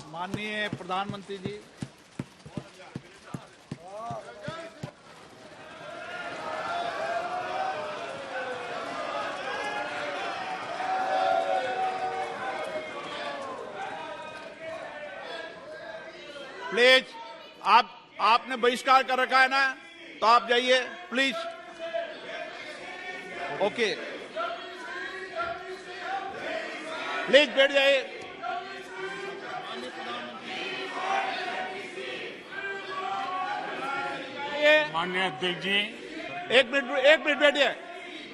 माननीय प्रधानमंत्री जी, प्लीज आपने बहिष्कार कर रखा है ना, तो आप जाइए प्लीज। ओके, प्लीज बैठ जाइए। माननीय अध्यक्ष जी, एक मिनट बैठिए।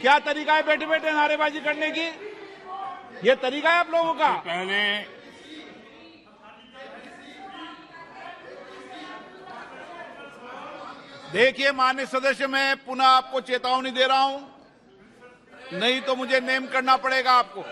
क्या तरीका है बैठे बैठे नारेबाजी करने की? ये तरीका है आप लोगों का? पहले देखिए माननीय सदस्य, मैं पुनः आपको चेतावनी दे रहा हूं, नहीं तो मुझे नेम करना पड़ेगा आपको।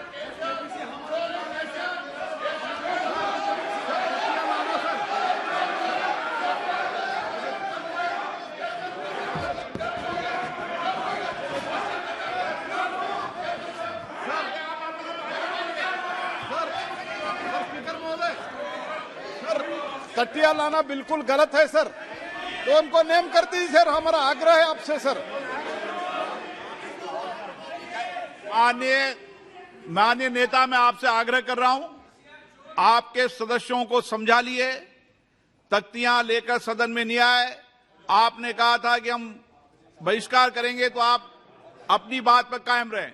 तटिया लाना बिल्कुल गलत है सर, तो उनको नेम कर दीजिए सर, हमारा आग्रह है आपसे सर। माननीय नेता, मैं आपसे आग्रह कर रहा हूं, आपके सदस्यों को समझा लिए, तख्तियां लेकर सदन में नहीं आए। आपने कहा था कि हम बहिष्कार करेंगे, तो आप अपनी बात पर कायम रहें।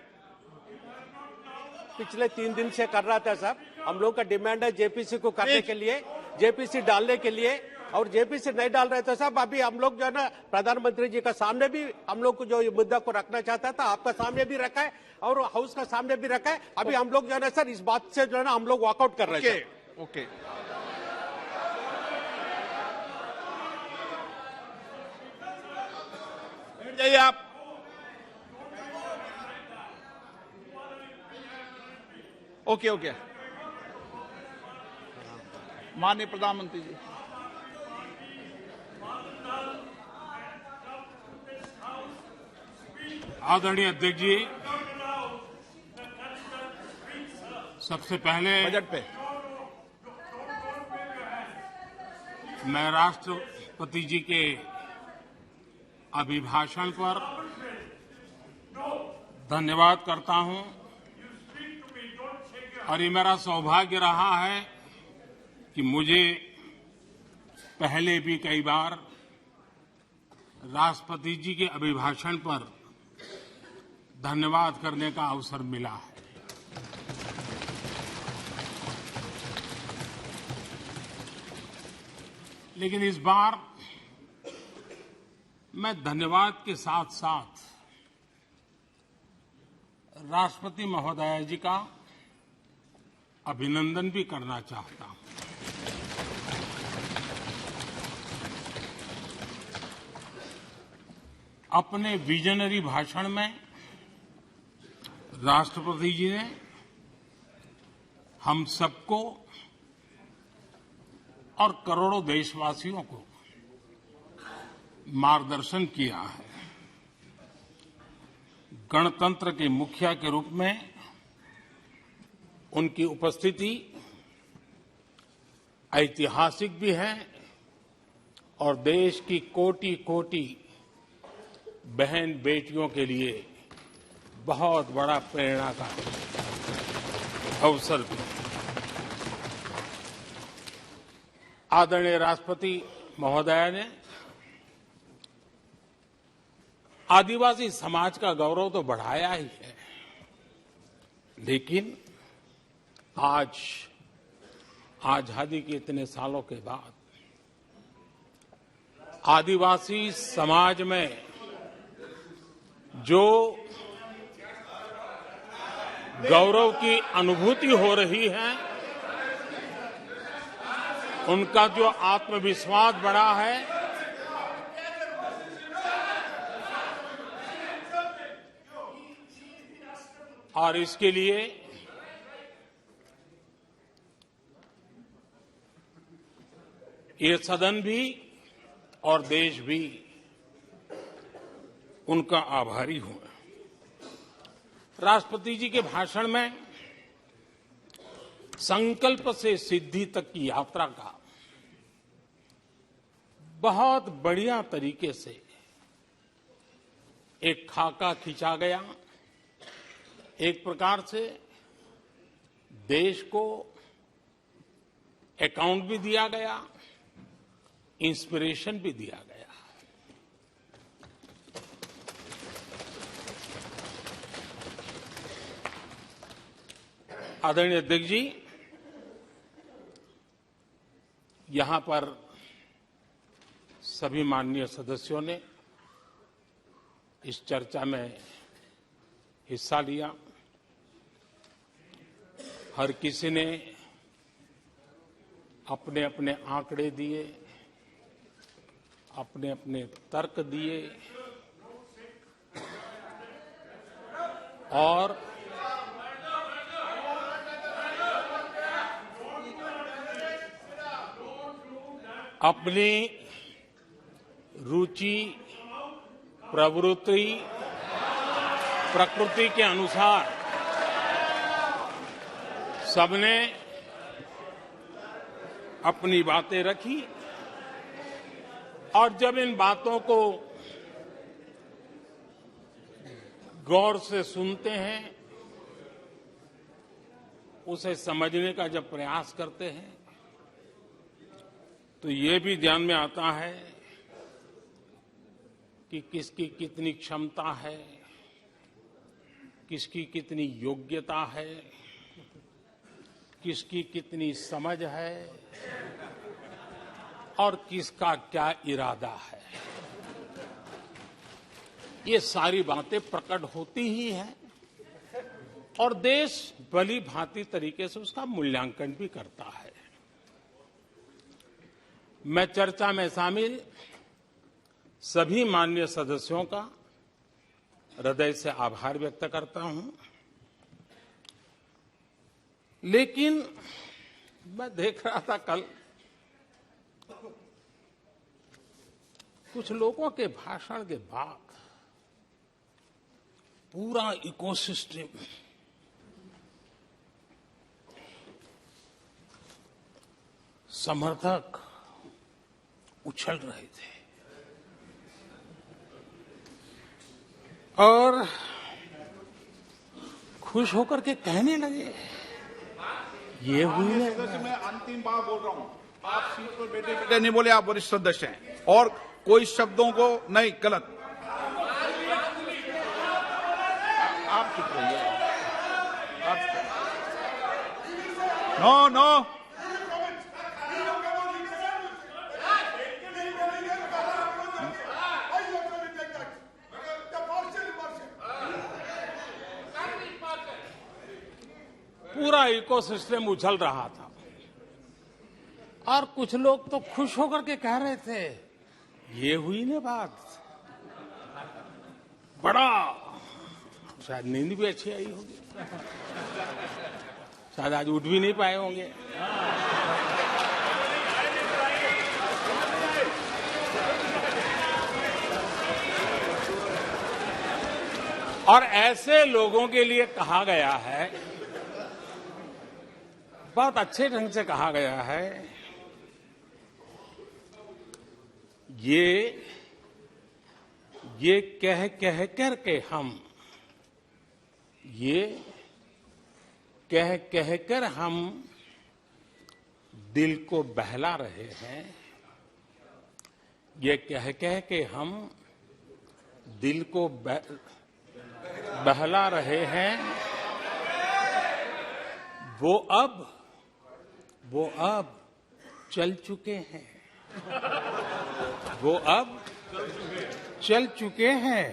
पिछले 3 दिन से कर रहा था साहब, हम लोग का डिमांड है जेपीसी को करने के लिए, जेपीसी डालने के लिए, और जेपीसी नहीं डाल रहे तो साहब अभी हम लोग जो है ना प्रधानमंत्री जी का सामने भी हम लोग को जो ये मुद्दा को रखना चाहता था, आपका सामने भी रखा है और हाउस का सामने भी रखा है। अभी हम लोग जो है ना सर इस बात से जो है ना हम लोग वॉकआउट कर रहे हैं। ओके, बैठ जाइए आप। ओके, माननीय प्रधानमंत्री जी। आदरणीय अध्यक्ष जी, सबसे पहले बजट पे मैं राष्ट्रपति जी के अभिभाषण पर धन्यवाद करता हूं, और ये मेरा सौभाग्य रहा है कि मुझे पहले भी कई बार राष्ट्रपति जी के अभिभाषण पर धन्यवाद करने का अवसर मिला है। लेकिन इस बार मैं धन्यवाद के साथ साथ राष्ट्रपति महोदया जी का अभिनंदन भी करना चाहता हूं। अपने विजनरी भाषण में राष्ट्रपति जी ने हम सबको और करोड़ों देशवासियों को मार्गदर्शन किया है। गणतंत्र के मुखिया के रूप में उनकी उपस्थिति ऐतिहासिक भी है और देश की कोटि कोटि बहन बेटियों के लिए बहुत बड़ा प्रेरणा का अवसर भी। आदरणीय राष्ट्रपति महोदया ने आदिवासी समाज का गौरव तो बढ़ाया ही है, लेकिन आज आजादी के इतने सालों के बाद आदिवासी समाज में जो गौरव की अनुभूति हो रही है, उनका जो आत्मविश्वास बढ़ा है, और इसके लिए ये सदन भी और देश भी उनका आभारी हूं। राष्ट्रपति जी के भाषण में संकल्प से सिद्धि तक की यात्रा का बहुत बढ़िया तरीके से एक खाका खींचा गया। एक प्रकार से देश को अकाउंट भी दिया गया, इंस्पिरेशन भी दिया गया। आदरणीय अध्यक्ष जी, यहां पर सभी माननीय सदस्यों ने इस चर्चा में हिस्सा लिया। हर किसी ने अपने अपने आंकड़े दिए, अपने अपने तर्क दिए और अपनी रुचि, प्रवृत्ति, प्रकृति के अनुसार सबने अपनी बातें रखी और जब इन बातों को गौर से सुनते हैं, उसे समझने का जब प्रयास करते हैं, तो ये भी ध्यान में आता है कि किसकी कितनी क्षमता है, किसकी कितनी योग्यता है, किसकी कितनी समझ है और किसका क्या इरादा है। ये सारी बातें प्रकट होती ही हैं और देश भली भांति तरीके से उसका मूल्यांकन भी करता है। मैं चर्चा में शामिल सभी माननीय सदस्यों का हृदय से आभार व्यक्त करता हूं, लेकिन मैं देख रहा था कल कुछ लोगों के भाषण के बाद पूरा इकोसिस्टम समर्थक उछल रहे थे और खुश होकर के कहने लगे, ये हुई है। मैं अंतिम बार बोल रहा हूं, आप सीट पर बैठे बैठे नहीं बोले, आप वरिष्ठ सदस्य हैं और कोई शब्दों को नहीं गलत। आप चुप रहिए। नो पूरा इकोसिस्टम उछल रहा था और कुछ लोग तो खुश होकर के कह रहे थे, ये हुई ना बात। बड़ा शायद नींद भी अच्छी आई होगी, शायद आज उठ भी नहीं पाए होंगे। और ऐसे लोगों के लिए कहा गया है, बहुत अच्छे ढंग से कहा गया है, ये कह करके हम, ये कह कर हम दिल को बहला रहे हैं, ये कह के हम दिल को बहला रहे हैं। वो अब चल चुके हैं, वो अब चल चुके हैं,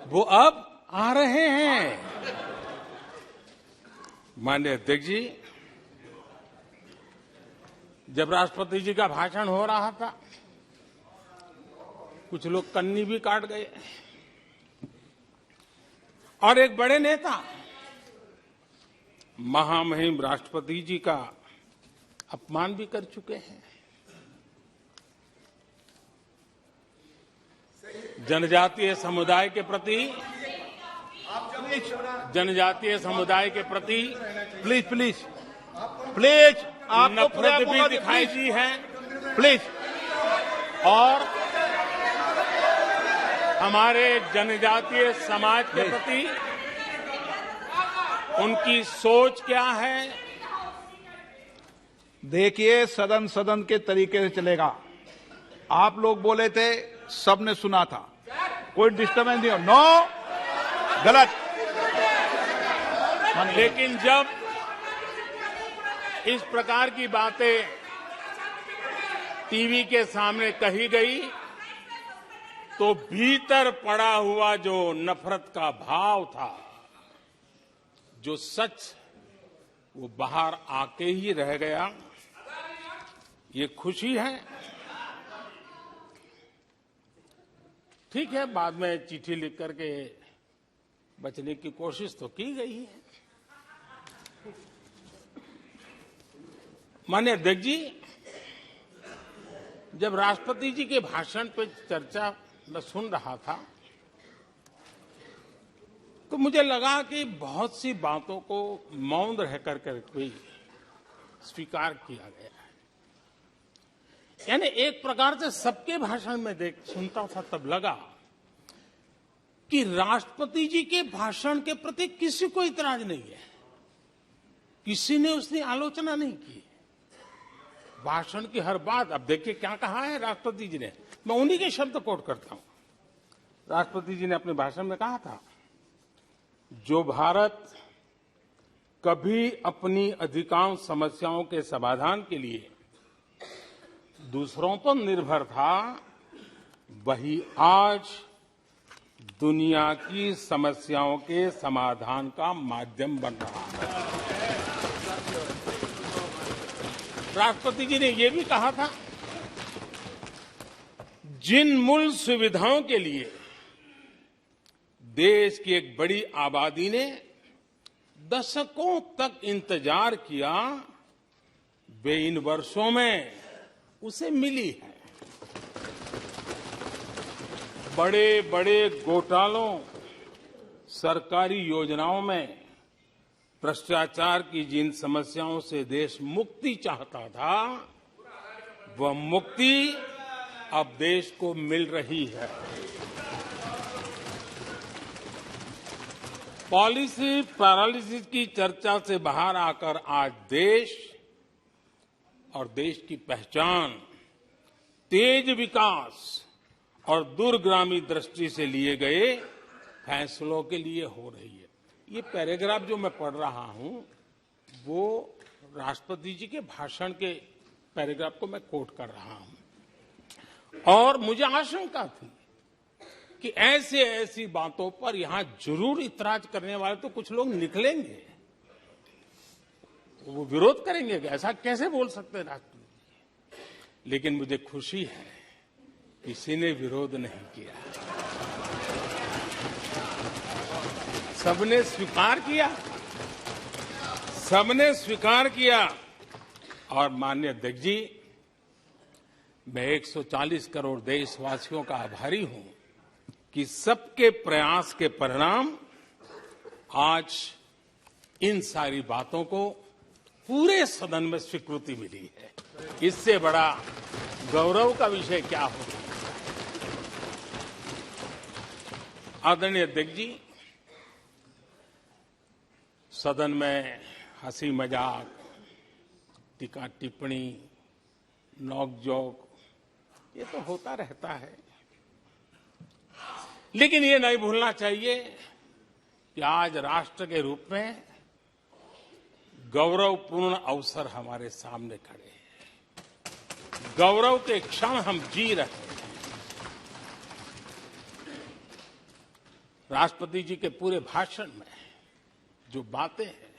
वो अब आ रहे हैं। माननीय अध्यक्ष जी, जब राष्ट्रपति जी का भाषण हो रहा था, कुछ लोग कन्नी भी काट गए और एक बड़े नेता महामहिम राष्ट्रपति जी का अपमान भी कर चुके हैं। जनजातीय समुदाय के प्रति प्लीज प्लीज आपको पूरा नफरत भी मौका दिखाई प्लीज दी है प्लीज और हमारे जनजातीय समाज के प्रति उनकी सोच क्या है। देखिए, सदन सदन के तरीके से चलेगा। आप लोग बोले थे, सबने सुना था, कोई डिस्टर्बेंस नहीं हो। नो, गलत। लेकिन जब इस प्रकार की बातें टीवी के सामने कही गई तो भीतर पड़ा हुआ जो नफरत का भाव था, जो सच, वो बाहर आके ही रह गया। ये खुशी है। ठीक है, बाद में चिट्ठी लिख करके बचने की कोशिश तो की गई है। माननीय अध्यक्ष जी, जब राष्ट्रपति जी के भाषण पर चर्चा मैं सुन रहा था तो मुझे लगा कि बहुत सी बातों को मौन रह करके कोई स्वीकार किया गया है। यानी एक प्रकार से सबके भाषण में सुनता था तब लगा कि राष्ट्रपति जी के भाषण के प्रति किसी को इतराज नहीं है, किसी ने उसकी आलोचना नहीं की। भाषण की हर बात, अब देखिए क्या कहा है राष्ट्रपति जी ने, मैं उन्हीं के शब्द कोट करता हूं। राष्ट्रपति जी ने अपने भाषण में कहा था, जो भारत कभी अपनी अधिकांश समस्याओं के समाधान के लिए दूसरों पर निर्भर था, वही आज दुनिया की समस्याओं के समाधान का माध्यम बन रहा है। राष्ट्रपति जी ने यह भी कहा था, जिन मूल सुविधाओं के लिए देश की एक बड़ी आबादी ने दशकों तक इंतजार किया, वे इन वर्षों में उसे मिली है। बड़े बड़े घोटालों, सरकारी योजनाओं में भ्रष्टाचार की जिन समस्याओं से देश मुक्ति चाहता था, वह मुक्ति अब देश को मिल रही है। पॉलिसी पैरालिसिस की चर्चा से बाहर आकर आज देश और देश की पहचान तेज विकास और दूरगामी दृष्टि से लिए गए फैसलों के लिए हो रही है। ये पैराग्राफ जो मैं पढ़ रहा हूं, वो राष्ट्रपति जी के भाषण के पैराग्राफ को मैं कोट कर रहा हूं। और मुझे आशंका थी कि ऐसी बातों पर यहां जरूर इतराज करने वाले तो कुछ लोग निकलेंगे, वो विरोध करेंगे कि ऐसा कैसे बोल सकते हैं राष्ट्रपति। लेकिन मुझे खुशी है, किसी ने विरोध नहीं किया, सबने स्वीकार किया, सबने स्वीकार किया। और माननीय अध्यक्ष जी, मैं 140 करोड़ देशवासियों का आभारी हूं कि सबके प्रयास के परिणाम आज इन सारी बातों को पूरे सदन में स्वीकृति मिली है। इससे बड़ा गौरव का विषय क्या हो। आदरणीय अध्यक्ष जी, सदन में हंसी मजाक, टीका टिप्पणी, नोक-झोंक, ये तो होता रहता है। लेकिन ये नहीं भूलना चाहिए कि आज राष्ट्र के रूप में गौरवपूर्ण अवसर हमारे सामने खड़े हैं। गौरव के क्षण हम जी रहे हैं। राष्ट्रपति जी के पूरे भाषण में जो बातें हैं,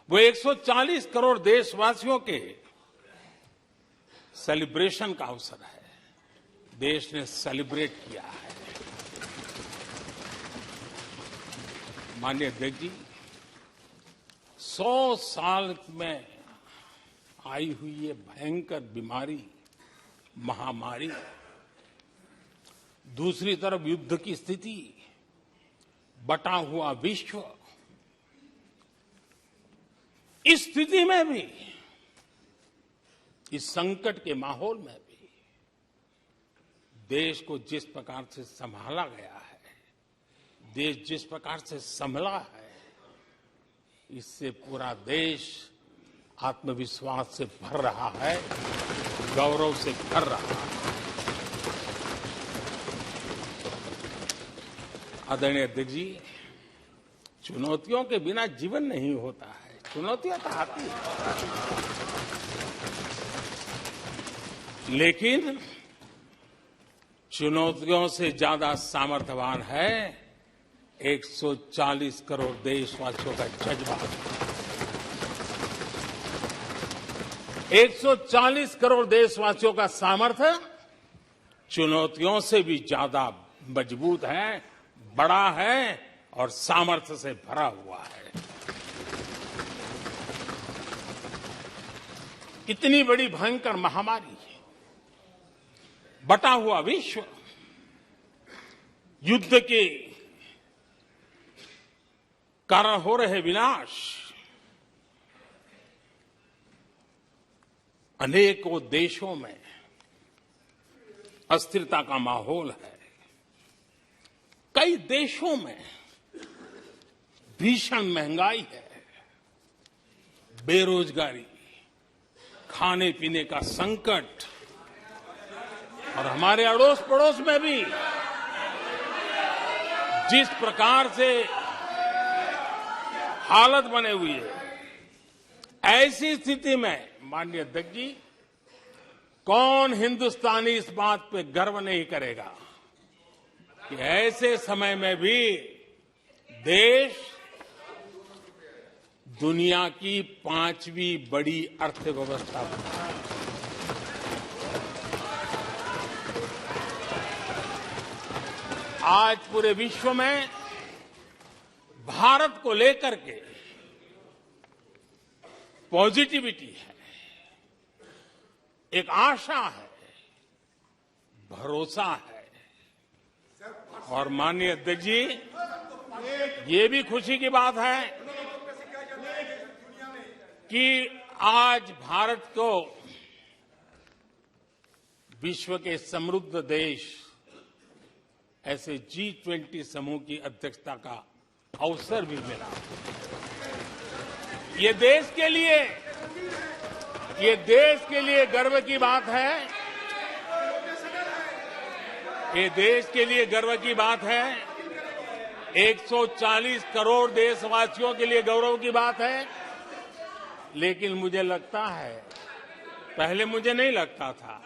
वो 140 करोड़ देशवासियों के सेलिब्रेशन का अवसर है। देश ने सेलिब्रेट किया है। माननीय अध्यक्ष जी, 100 साल में आई हुई ये भयंकर बीमारी, महामारी, दूसरी तरफ युद्ध की स्थिति, बटा हुआ विश्व, इस स्थिति में भी, इस संकट के माहौल में भी देश को जिस प्रकार से संभाला गया है, देश जिस प्रकार से संभला है, इससे पूरा देश आत्मविश्वास से भर रहा है, गौरव से भर रहा है। आदरणीय अध्यक्ष जी, चुनौतियों के बिना जीवन नहीं होता है, चुनौतियां तो आती हैं, लेकिन चुनौतियों से ज्यादा सामर्थ्यवान है 140 करोड़ देशवासियों का जज्बा। 140 करोड़ देशवासियों का सामर्थ्य चुनौतियों से भी ज्यादा मजबूत है, बड़ा है और सामर्थ्य से भरा हुआ है। इतनी बड़ी भयंकर महामारी, बटा हुआ विश्व, युद्ध के कारण हो रहे विनाश, अनेकों देशों में अस्थिरता का माहौल है, कई देशों में भीषण महंगाई है, बेरोजगारी, खाने पीने का संकट, और हमारे अड़ोस पड़ोस में भी जिस प्रकार से हालत बने हुई है, ऐसी स्थिति में माननीय अध्यक्ष जी, कौन हिंदुस्तानी इस बात पे गर्व नहीं करेगा कि ऐसे समय में भी देश दुनिया की 5वीं बड़ी अर्थव्यवस्था बना है। आज पूरे विश्व में भारत को लेकर के पॉजिटिविटी है, एक आशा है, भरोसा है। और माननीय अध्यक्ष जी, ये भी खुशी की बात है कि आज भारत को विश्व के समृद्ध देश ऐसे G20 समूह की अध्यक्षता का अवसर भी मिला। ये देश के लिए गर्व की बात है, ये देश के लिए गर्व की बात है, 140 करोड़ देशवासियों के लिए गौरव की बात है। लेकिन मुझे लगता है, पहले मुझे नहीं लगता था,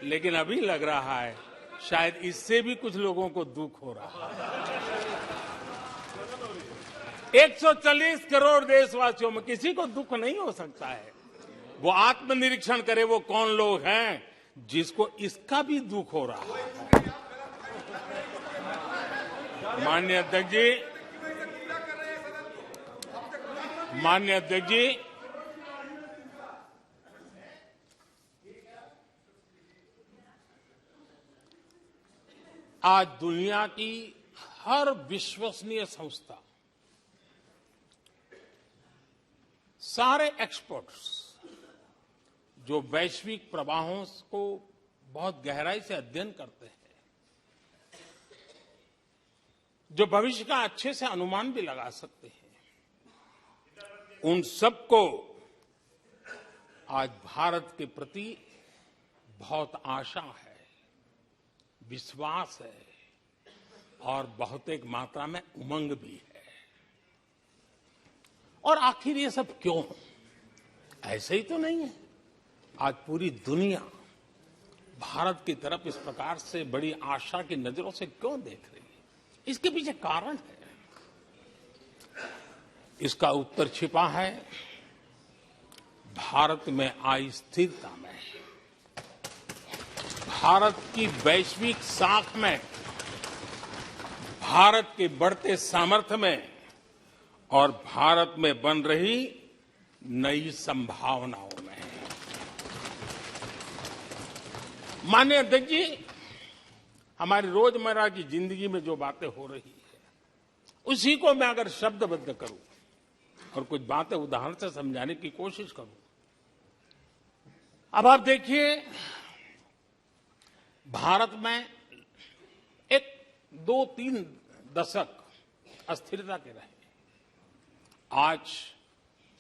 लेकिन अभी लग रहा है शायद इससे भी कुछ लोगों को दुख हो रहा है। 140 करोड़ देशवासियों में किसी को दुख नहीं हो सकता है। वो आत्मनिरीक्षण करे, वो कौन लोग हैं जिसको इसका भी दुख हो रहा है। माननीय अध्यक्ष जी, आज दुनिया की हर विश्वसनीय संस्था, सारे एक्सपर्ट्स जो वैश्विक प्रवाहों को बहुत गहराई से अध्ययन करते हैं, जो भविष्य का अच्छे से अनुमान भी लगा सकते हैं, उन सबको आज भारत के प्रति बहुत आशा है, विश्वास है और बहुत एक मात्रा में उमंग भी है। और आखिर ये सब क्यों? ऐसे ही तो नहीं है। आज पूरी दुनिया भारत की तरफ इस प्रकार से बड़ी आशा की नजरों से क्यों देख रही है? इसके पीछे कारण है। इसका उत्तर छिपा है भारत में आई स्थिरता में, भारत की वैश्विक साख में, भारत के बढ़ते सामर्थ्य में और भारत में बन रही नई संभावनाओं में। माननीय अध्यक्ष जी, हमारी रोजमर्रा की जिंदगी में जो बातें हो रही है, उसी को मैं अगर शब्दबद्ध करूं, और कुछ बातें उदाहरण से समझाने की कोशिश करूं। अब आप देखिए, भारत में एक 2-3 दशक अस्थिरता के रहे, आज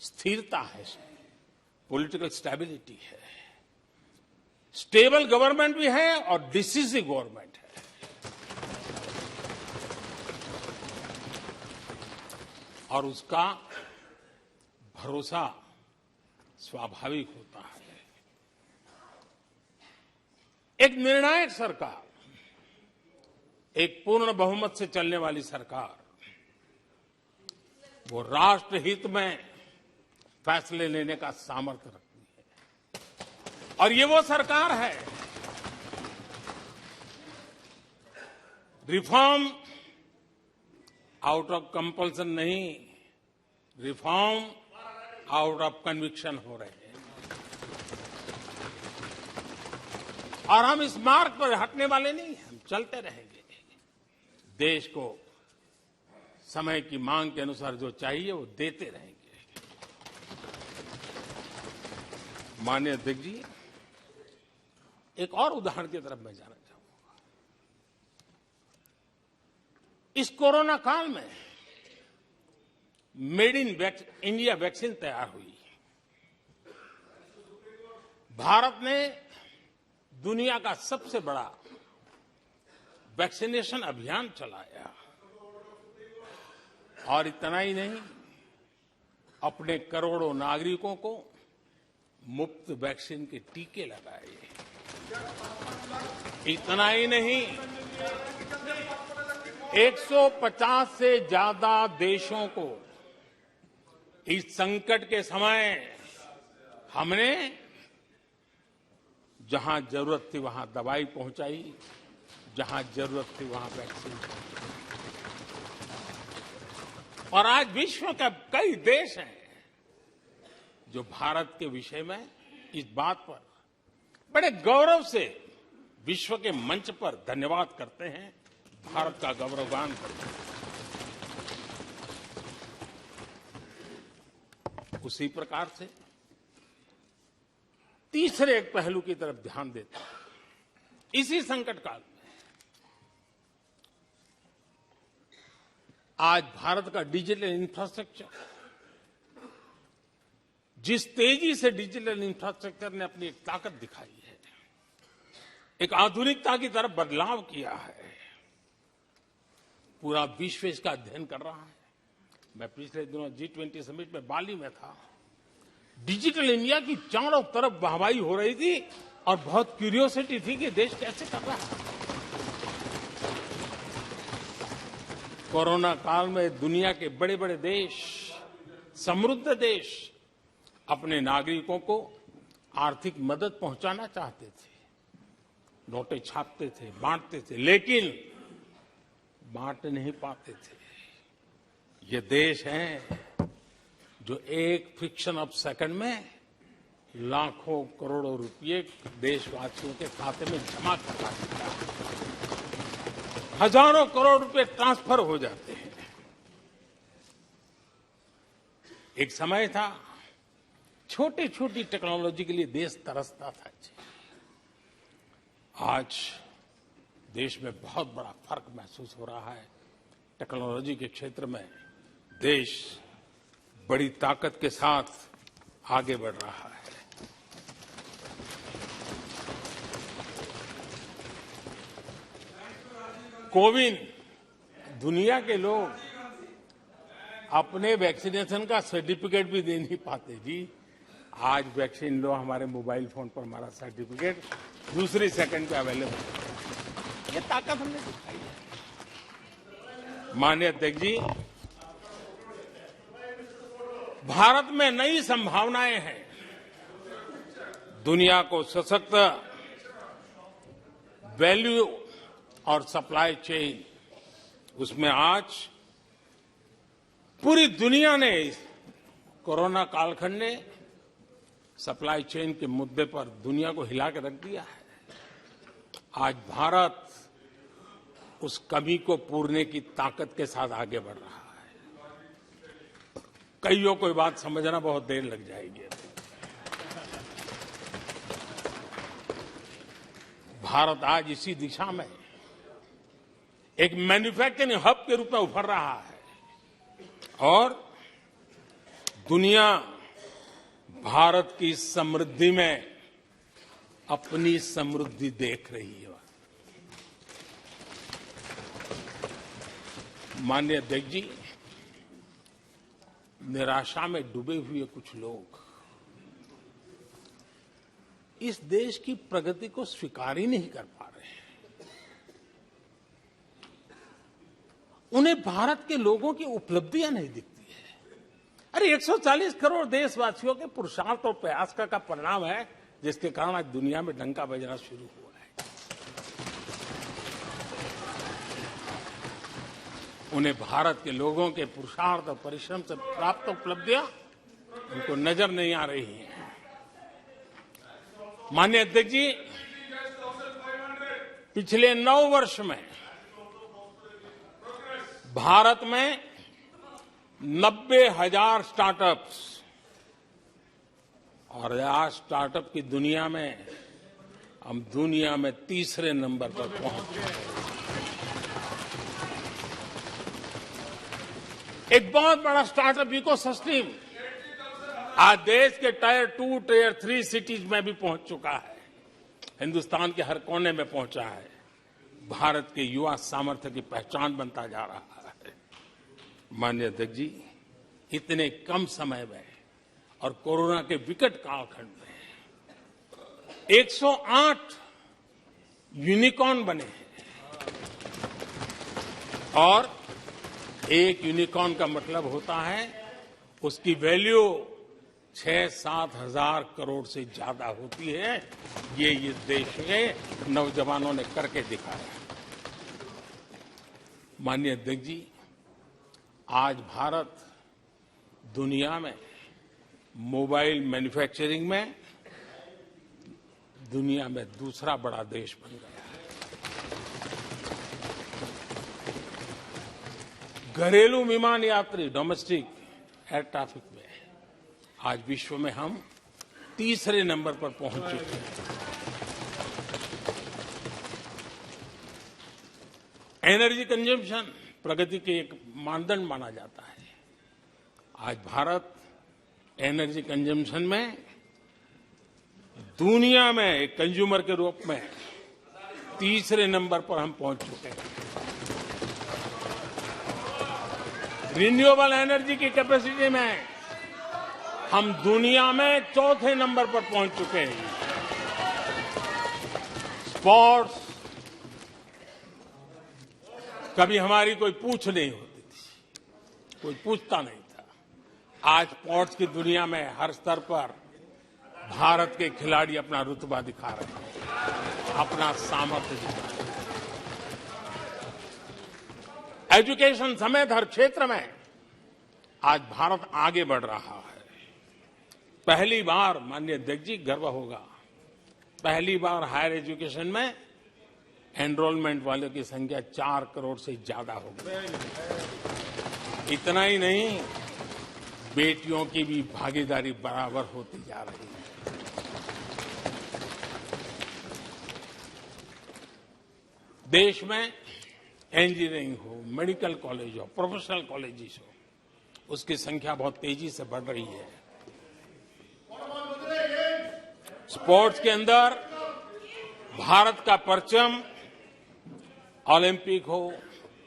स्थिरता है, पॉलिटिकल स्टेबिलिटी है, स्टेबल गवर्नमेंट भी है और डिसिसिव गवर्नमेंट है। और उसका भरोसा स्वाभाविक होता है। एक निर्णायक सरकार, एक पूर्ण बहुमत से चलने वाली सरकार, वो राष्ट्र हित में फैसले लेने का सामर्थ्य रखती है। और ये वो सरकार है, रिफॉर्म आउट ऑफ कंपल्सन नहीं, रिफॉर्म आउट ऑफ कन्विक्शन हो रहे हैं। और हम इस मार्ग पर हटने वाले नहीं, हम चलते रहेंगे। देश को समय की मांग के अनुसार जो चाहिए वो देते रहेंगे। माननीय अध्यक्ष जी, एक और उदाहरण की तरफ मैं जाना चाहूंगा। इस कोरोना काल में मेड इन इंडिया वैक्सीन तैयार हुई। भारत ने दुनिया का सबसे बड़ा वैक्सीनेशन अभियान चलाया। और इतना ही नहीं, अपने करोड़ों नागरिकों को मुफ्त वैक्सीन के टीके लगाए। इतना ही नहीं, 150 से ज्यादा देशों को इस संकट के समय हमने जहां जरूरत थी वहां दवाई पहुंचाई, जहां जरूरत थी वहां वैक्सीन। और आज विश्व के कई देश हैं जो भारत के विषय में इस बात पर बड़े गौरव से विश्व के मंच पर धन्यवाद करते हैं, भारत का गौरवगान करते हैं। उसी प्रकार से तीसरे एक पहलू की तरफ ध्यान देते हैं। इसी संकट काल में आज भारत का डिजिटल इंफ्रास्ट्रक्चर, जिस तेजी से डिजिटल इंफ्रास्ट्रक्चर ने अपनी एक ताकत दिखाई है, एक आधुनिकता की तरफ बदलाव किया है, पूरा विश्व इसका अध्ययन कर रहा है। मैं पिछले दिनों G20 समिट में बाली में था। डिजिटल इंडिया की चारों तरफ वाहवाही हो रही थी और बहुत क्यूरियोसिटी थी कि देश कैसे कर रहा है। कोरोना काल में दुनिया के बड़े बड़े देश, समृद्ध देश, अपने नागरिकों को आर्थिक मदद पहुंचाना चाहते थे, नोटें छापते थे, बांटते थे, लेकिन बांट नहीं पाते थे। ये देश हैं जो एक फ्रिक्शन ऑफ सेकंड में लाखों करोड़ों रुपए देशवासियों के खाते में जमा करवा देता है। हजारों करोड़ रुपए ट्रांसफर हो जाते हैं। एक समय था छोटी छोटी टेक्नोलॉजी के लिए देश तरसता था। आज देश में बहुत बड़ा फर्क महसूस हो रहा है। टेक्नोलॉजी के क्षेत्र में देश बड़ी ताकत के साथ आगे बढ़ रहा है। कोविन, दुनिया के लोग अपने वैक्सीनेशन का सर्टिफिकेट भी दे नहीं पाते जी। आज वैक्सीन लो, हमारे मोबाइल फोन पर हमारा सर्टिफिकेट दूसरी सेकंड पे अवेलेबल है। ये ताकत हमने दिखाई है। माननीय अध्यक्ष जी, भारत में नई संभावनाएं हैं। दुनिया को सशक्त वैल्यू और सप्लाई चेन, उसमें आज पूरी दुनिया ने कोरोना कालखंड ने सप्लाई चेन के मुद्दे पर दुनिया को हिला के रख दिया है। आज भारत उस कमी को पूरने की ताकत के साथ आगे बढ़ रहा है। कईयों को ये बात समझना बहुत देर लग जाएगी। भारत आज इसी दिशा में एक मैन्युफैक्चरिंग हब के रूप में उभर रहा है और दुनिया भारत की समृद्धि में अपनी समृद्धि देख रही है। माननीय अध्यक्ष जी, निराशा में डूबे हुए कुछ लोग इस देश की प्रगति को स्वीकार ही नहीं कर पा रहे हैं। उन्हें भारत के लोगों की उपलब्धियां नहीं दिखती है। अरे 140 करोड़ देशवासियों के पुरुषार्थ और प्रयास का परिणाम है, जिसके कारण आज दुनिया में डंका बजना शुरू हुआ है। उन्हें भारत के लोगों के पुरुषार्थ और परिश्रम से प्राप्त उपलब्धियां उनको नजर नहीं आ रही हैं। माननीय अध्यक्ष जी, पिछले 9 वर्ष में भारत में 90,000 स्टार्टअप्स और आज स्टार्टअप की दुनिया में हम दुनिया में तीसरे नंबर पर पहुंच गए। एक बहुत बड़ा स्टार्टअप इकोसिस्टम आज देश के टायर 2, टायर 3 सिटीज में भी पहुंच चुका है। हिंदुस्तान के हर कोने में पहुंचा है। भारत के युवा सामर्थ्य की पहचान बनता जा रहा है। माननीय अध्यक्ष जी, इतने कम समय में और कोरोना के विकट कालखंड में 108 यूनिकॉर्न बने हैं और एक यूनिकॉर्न का मतलब होता है उसकी वैल्यू 6-7 हजार करोड़ से ज्यादा होती है। ये इस देश के नौजवानों ने करके दिखाया। माननीय अध्यक्ष जी, आज भारत दुनिया में मोबाइल मैन्युफैक्चरिंग में दुनिया में दूसरा बड़ा देश बन गया है। घरेलू विमान यात्री डोमेस्टिक एयर ट्रैफिक में आज विश्व में हम तीसरे नंबर पर पहुंच चुके हैं। एनर्जी कंजम्पशन प्रगति के एक मानदंड माना जाता है। आज भारत एनर्जी कंजम्पशन में दुनिया में एक कंज्यूमर के रूप में तीसरे नंबर पर हम पहुंच चुके हैं। रिन्यूएबल एनर्जी की कैपेसिटी में हम दुनिया में चौथे नंबर पर पहुंच चुके हैं। स्पोर्ट्स कभी हमारी कोई पूछ नहीं होती थी, कोई पूछता नहीं था। आज स्पोर्ट्स की दुनिया में हर स्तर पर भारत के खिलाड़ी अपना रुतबा दिखा रहे हैं, अपना सामर्थ्य दिखा रहे हैं। एजुकेशन समेत हर क्षेत्र में आज भारत आगे बढ़ रहा है। पहली बार, माननीय अध्यक्ष जी, गर्व होगा, पहली बार हायर एजुकेशन में एनरोलमेंट वालों की संख्या 4 करोड़ से ज्यादा हो गई। इतना ही नहीं, बेटियों की भी भागीदारी बराबर होती जा रही है। देश में इंजीनियरिंग हो, मेडिकल कॉलेज हो, प्रोफेशनल कॉलेजेस हो, उसकी संख्या बहुत तेजी से बढ़ रही है। स्पोर्ट्स के अंदर भारत का परचम ओलंपिक हो,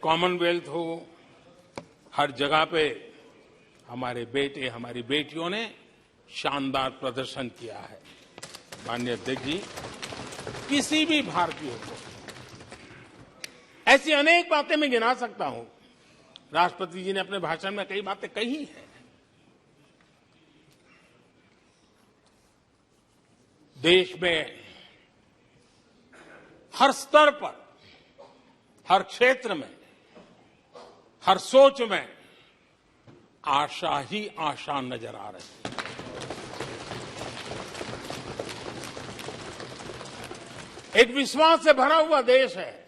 कॉमनवेल्थ हो, हर जगह पे हमारे बेटे, हमारी बेटियों ने शानदार प्रदर्शन किया है। माननीय अध्यक्ष जी, किसी भी भारतीय को ऐसी अनेक बातें मैं गिना सकता हूं। राष्ट्रपति जी ने अपने भाषण में कई बातें कही हैं। देश में हर स्तर पर, हर क्षेत्र में, हर सोच में आशा ही आशा नजर आ रही है। एक विश्वास से भरा हुआ देश है,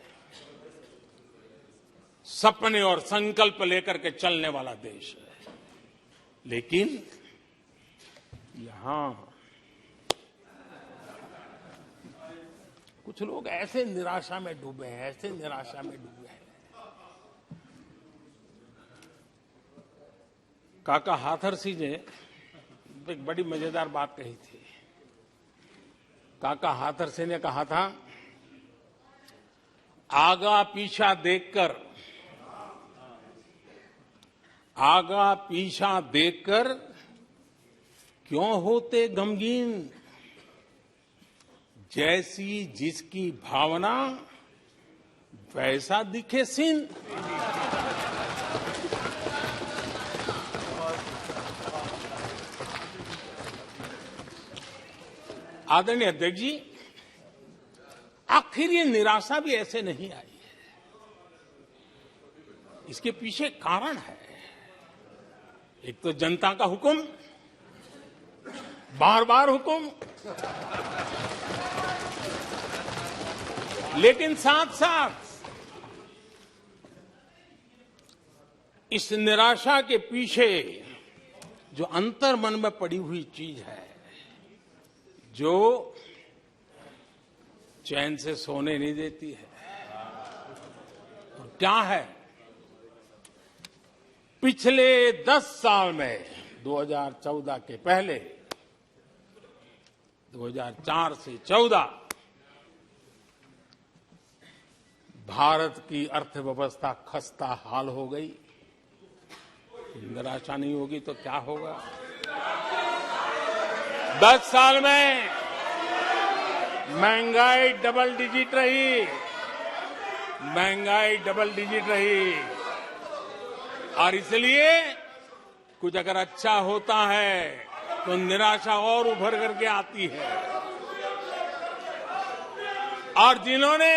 सपने और संकल्प लेकर के चलने वाला देश है। लेकिन यहां कुछ लोग ऐसे निराशा में डूबे हैं, ऐसे निराशा में डूबे हैं। काका हाथरसी ने एक बड़ी मजेदार बात कही थी। काका हाथरसी ने कहा था, आगा पीछा देखकर क्यों होते गमगीन, जैसी जिसकी भावना वैसा दिखे सीन। आदरणीय अध्यक्ष जी, आखिर ये निराशा भी ऐसे नहीं आई है। इसके पीछे कारण है। एक तो जनता का हुक्म, बार बार हुक्म, लेकिन साथ साथ इस निराशा के पीछे जो अंतर मन में पड़ी हुई चीज है, जो चैन से सोने नहीं देती है, और क्या है? पिछले 10 साल में 2014 के पहले 2004 से 14 भारत की अर्थव्यवस्था खस्ता हाल हो गई। निराशा नहीं होगी तो क्या होगा? 10 साल में महंगाई डबल डिजिट रही, और इसलिए कुछ अगर अच्छा होता है तो निराशा और उभर करके आती है। और जिन्होंने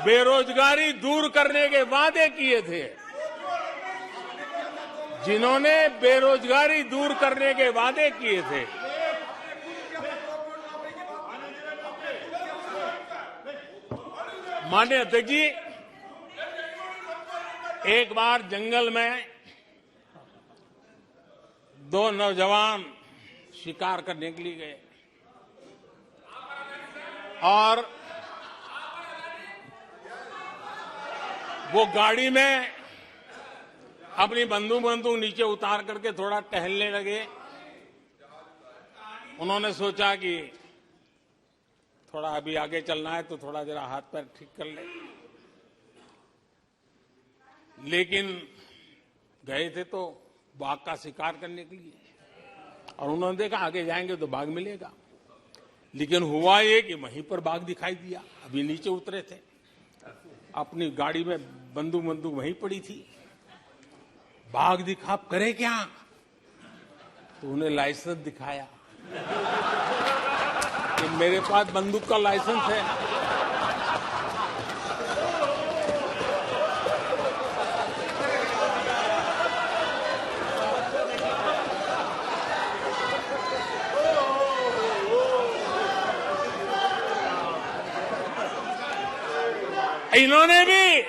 बेरोजगारी दूर करने के वादे किए थे, माननीय अध्यक्ष जी, एक बार जंगल में 2 नौजवान शिकार करने के लिए गए और वो गाड़ी में अपनी बंदूक नीचे उतार करके थोड़ा टहलने लगे। उन्होंने सोचा कि थोड़ा अभी आगे चलना है तो थोड़ा जरा हाथ पैर ठीक कर ले, लेकिन गए थे तो बाघ का शिकार करने के लिए, और उन्होंने देखा आगे जाएंगे तो बाघ मिलेगा। लेकिन हुआ ये कि वहीं पर बाघ दिखाई दिया। अभी नीचे उतरे थे, अपनी गाड़ी में बंदूक वहीं पड़ी थी। बाघ दिखा, अब करे क्या? तो उन्हें लाइसेंस दिखाया कि मेरे पास बंदूक का लाइसेंस है। इन्होंने भी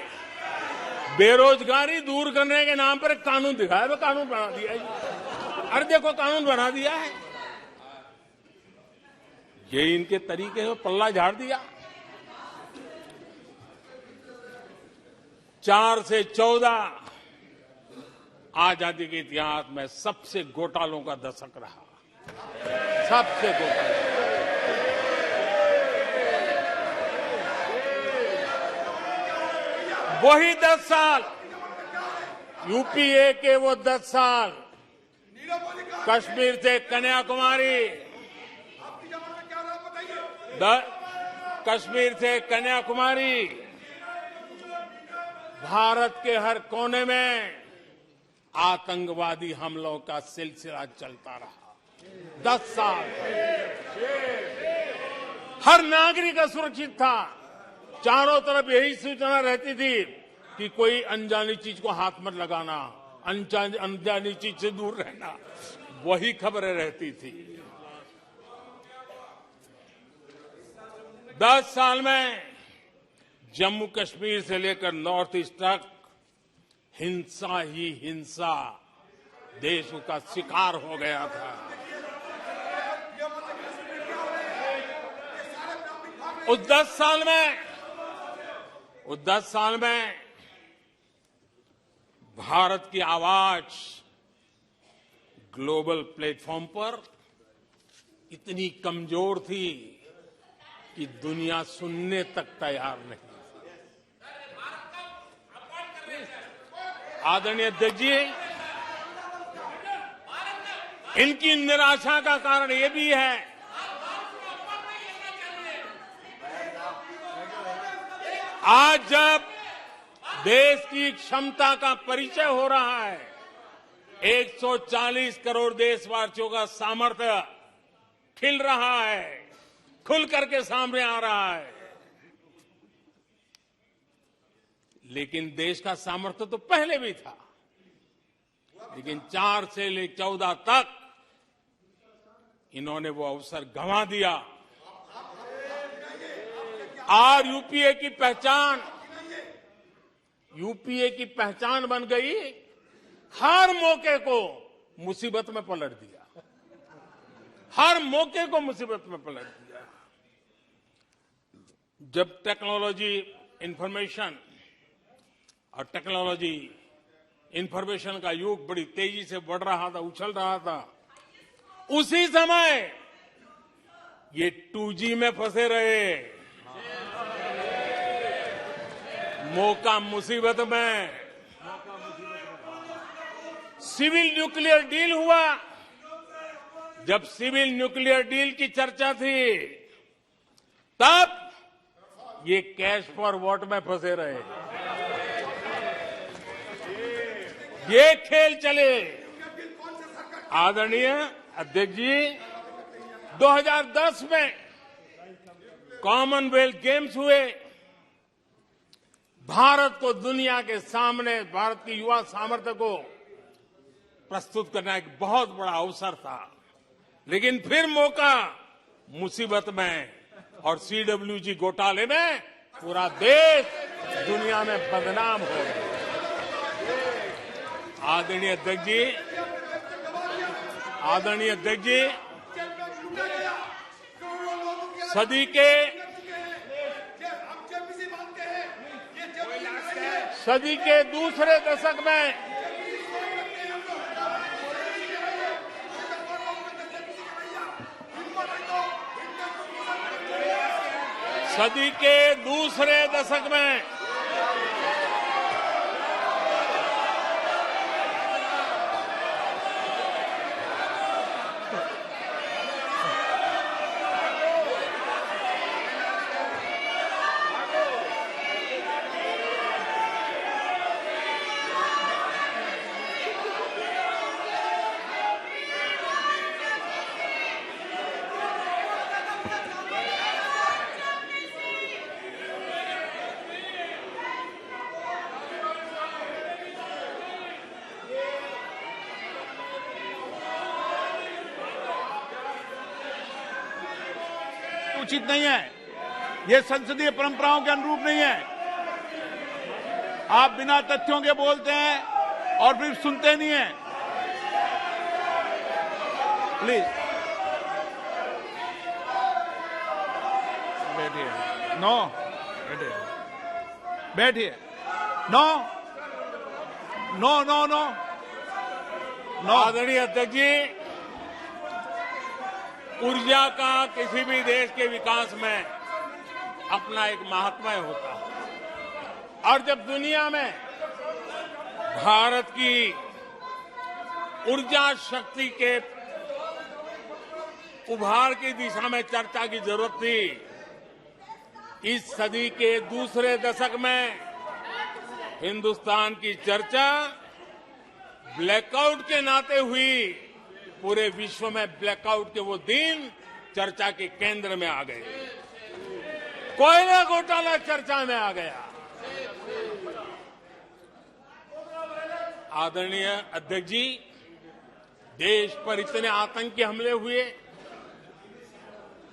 बेरोजगारी दूर करने के नाम पर एक कानून दिखाया, वो कानून बना दिया है। अरे देखो, कानून बना दिया है। ये इनके तरीके हैं, पल्ला झाड़ दिया। 4 से 14 आजादी के इतिहास में सबसे घोटालों का दशक रहा, सबसे घोटाला। वही 10 साल, यूपीए के वो 10 साल, कश्मीर से कन्याकुमारी, भारत के हर कोने में आतंकवादी हमलों का सिलसिला चलता रहा। 10 साल हर नागरिक असुरक्षित था। चारों तरफ यही सूचना रहती थी कि कोई अनजानी चीज को हाथ मत लगाना, अनजानी चीज से दूर रहना, वही खबरें रहती थी। 10 साल में जम्मू कश्मीर से लेकर नॉर्थ ईस्ट तक हिंसा ही हिंसा, देश उसका शिकार हो गया था। उस 10 साल में भारत की आवाज ग्लोबल प्लेटफॉर्म पर इतनी कमजोर थी कि दुनिया सुनने तक तैयार नहीं। आदरणीय अध्यक्ष जी, इनकी निराशा का कारण ये भी है आज जब देश की क्षमता का परिचय हो रहा है, 140 करोड़ देशवासियों का सामर्थ्य खिल रहा है, खुल करके सामने आ रहा है। लेकिन देश का सामर्थ्य तो पहले भी था, लेकिन 4 से लेकर 14 तक इन्होंने वो अवसर गंवा दिया। आज यूपीए की पहचान बन गई, हर मौके को मुसीबत में पलट दिया, हर मौके को मुसीबत में पलट दिया। जब टेक्नोलॉजी इंफॉर्मेशन का युग बड़ी तेजी से बढ़ रहा था, उछल रहा था, उसी समय ये 2G में फंसे रहे, मौका मुसीबत में। सिविल न्यूक्लियर डील हुआ, जब सिविल न्यूक्लियर डील की चर्चा थी, तब ये कैश फॉर वॉट में फंसे रहे। ये खेल चले। आदरणीय अध्यक्ष जी, 2010 में कॉमनवेल्थ गेम्स हुए, भारत को दुनिया के सामने भारत की युवा सामर्थ्य को प्रस्तुत करना एक बहुत बड़ा अवसर था, लेकिन फिर मौका मुसीबत में, और CWG घोटाले में पूरा देश दुनिया में बदनाम हो गया। आदरणीय अध्यक्ष जी, सदी के दूसरे दशक में उचित नहीं है, ये संसदीय परंपराओं के अनुरूप नहीं है। आप बिना तथ्यों के बोलते हैं और फिर सुनते नहीं हैं। प्लीज बैठिए। नो, बैठिए। No no no no no. आदरणीय अध्यक्ष जी, ऊर्जा का किसी भी देश के विकास में अपना एक महात्म्य होता है, और जब दुनिया में भारत की ऊर्जा शक्ति के उभार की दिशा में चर्चा की जरूरत थी, इस सदी के दूसरे दशक में हिंदुस्तान की चर्चा ब्लैकआउट के नाते हुई। पूरे विश्व में ब्लैकआउट के वो दिन चर्चा के केंद्र में आ गए। कोयला घोटाला चर्चा में आ गया। आदरणीय अध्यक्ष जी, देश पर इतने आतंकी हमले हुए,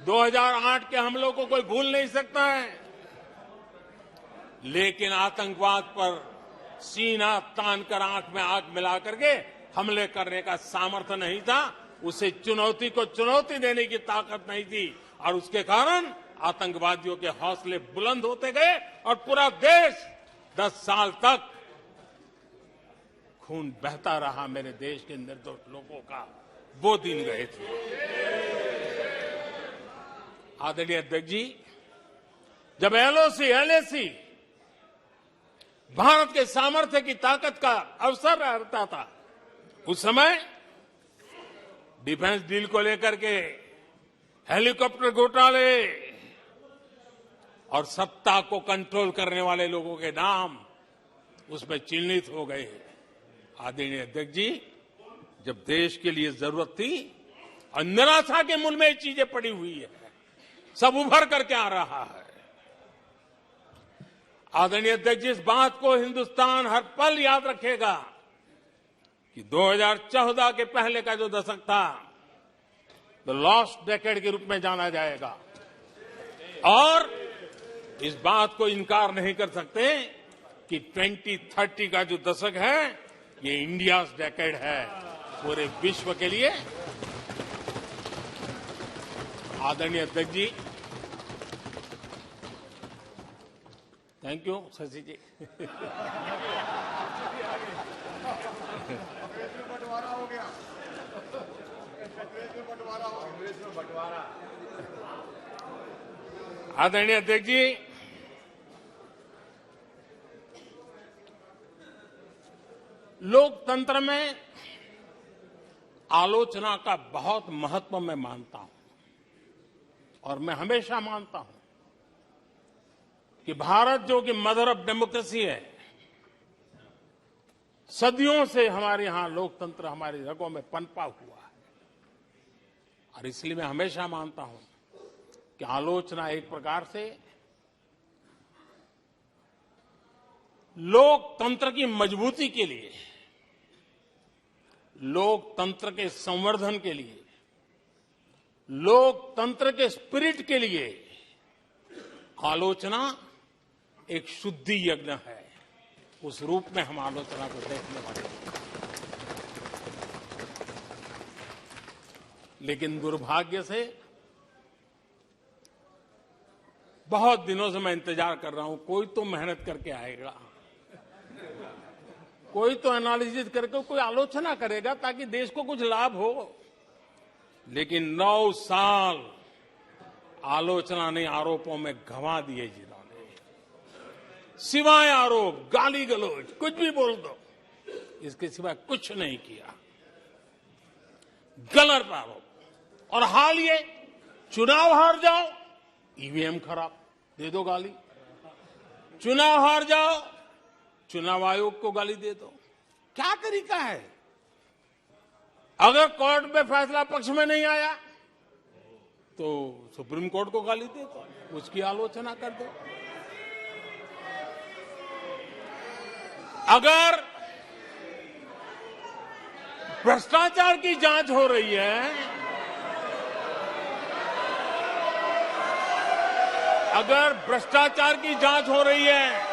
2008 के हमलों को कोई भूल नहीं सकता है, लेकिन आतंकवाद पर सीना तान कर आंख में आंख मिला करके हमले करने का सामर्थ्य नहीं था, उसे चुनौती को चुनौती देने की ताकत नहीं थी, और उसके कारण आतंकवादियों के हौसले बुलंद होते गए और पूरा देश 10 साल तक खून बहता रहा मेरे देश के निर्दोष लोगों का। वो दिन गए थे। आदरणीय अध्यक्ष जी, जब एलएसी भारत के सामर्थ्य की ताकत का अवसर रहता था, उस समय डिफेंस डील को लेकर के हेलीकॉप्टर घोटाले और सत्ता को कंट्रोल करने वाले लोगों के नाम उसमें चिन्हित हो गए। आदरणीय अध्यक्ष जी, जब देश के लिए जरूरत थी और निराशा के मूल में ये चीजें पड़ी हुई है, सब उभर करके आ रहा है। आदरणीय अध्यक्ष जी, इस बात को हिंदुस्तान हर पल याद रखेगा कि 2014 के पहले का जो दशक था, द लॉस्ट डेकेड के रूप में जाना जाएगा, और इस बात को इनकार नहीं कर सकते कि 2030 का जो दशक है, ये इंडिया डेकेड है पूरे विश्व के लिए। आदरणीय अध्यक्ष जी, थैंक यू शशि जी। आदरणीय अध्यक्ष जी, लोकतंत्र में आलोचना का बहुत महत्व मैं मानता हूं, और मैं हमेशा मानता हूं कि भारत जो कि मदर ऑफ डेमोक्रेसी है, सदियों से हमारे यहां लोकतंत्र हमारी रगों में पनपा हुआ है, और इसलिए मैं हमेशा मानता हूं कि आलोचना एक प्रकार से लोकतंत्र की मजबूती के लिए, लोकतंत्र के संवर्धन के लिए, लोकतंत्र के स्पिरिट के लिए आलोचना एक शुद्धि यज्ञ है। उस रूप में हम आलोचना को देखने वाले हैं। लेकिन दुर्भाग्य से बहुत दिनों से मैं इंतजार कर रहा हूं, कोई तो मेहनत करके आएगा, कोई तो एनालिसिस करके कोई आलोचना करेगा ताकि देश को कुछ लाभ हो। लेकिन 9 साल आलोचना ने आरोपों में गंवा दिए जिन्होंने, सिवाय आरोप, गाली गलौज, कुछ भी बोल दो, इसके सिवाय कुछ नहीं किया। गलत आरोप। और हाल ये चुनाव हार जाओ, ईवीएम खराब, दे दो गाली। चुनाव हार जाओ, चुनाव आयोग को गाली दे दो। क्या तरीका है? अगर कोर्ट में फैसला पक्ष में नहीं आया तो सुप्रीम कोर्ट को गाली दे दो, उसकी आलोचना कर दो। अगर भ्रष्टाचार की जांच हो रही है, अगर भ्रष्टाचार की जांच हो रही है,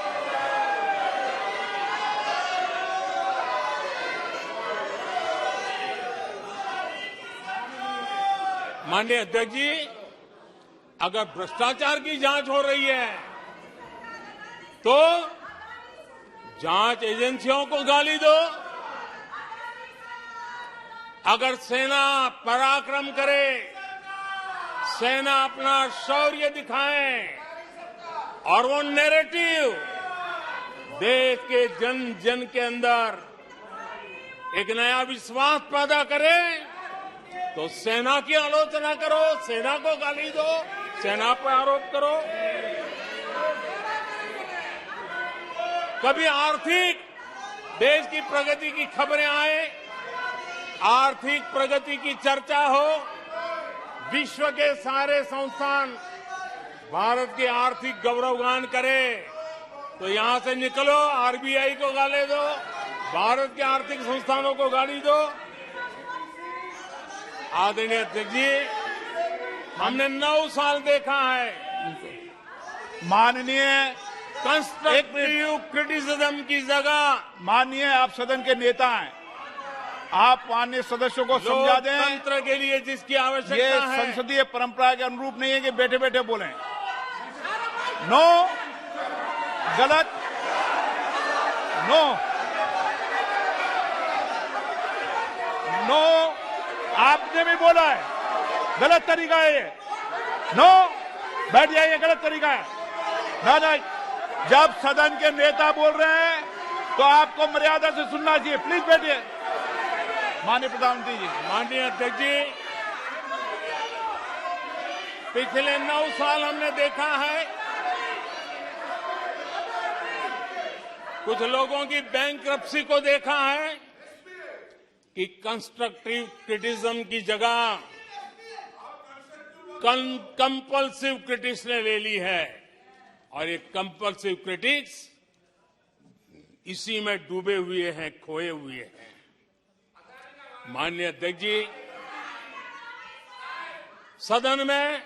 माननीय अध्यक्ष जी, अगर भ्रष्टाचार की जांच हो रही है तो जांच एजेंसियों को गाली दो। अगर सेना पराक्रम करे, सेना अपना शौर्य दिखाए और वो नैरेटिव देश के जन जन के अंदर एक नया विश्वास पैदा करे, तो सेना की आलोचना करो, सेना को गाली दो, सेना पर आरोप करो। कभी आर्थिक देश की प्रगति की खबरें आए, आर्थिक प्रगति की चर्चा हो, विश्व के सारे संस्थान भारत के आर्थिक गौरवगान करे, तो यहां से निकलो, आरबीआई को गाली दो, भारत के आर्थिक संस्थानों को गाली दो। आदरणीय अध्यक्ष जी, हमने 9 साल देखा है माननीय कंस्ट्रक्टिव क्रिटिसिज्म की जगह। माननीय आप सदन के नेता हैं, आप माननीय सदस्यों को समझा दें। लोकतंत्र के लिए जिसकी ये आवश्यकता है, संसदीय परंपरा के अनुरूप नहीं है कि बैठे बैठे बोलें। नो, गलत, नो, नो, आपने भी बोला है, गलत तरीका है ये। नो, बैठ जाइए, गलत तरीका है। ना, जब सदन के नेता बोल रहे हैं तो आपको मर्यादा से सुनना चाहिए। प्लीज बैठिए। माननीय प्रधानमंत्री जी। माननीय अध्यक्ष जी, पिछले 9 साल हमने देखा है कुछ लोगों की बैंक्रप्सी को देखा है कि कंस्ट्रक्टिव क्रिटिसिज्म की जगह कंपल्सिव क्रिटिक्स ने ले ली है, और ये कंपल्सिव क्रिटिक्स इसी में डूबे हुए हैं, खोए हुए हैं। माननीय अध्यक्ष जी, सदन में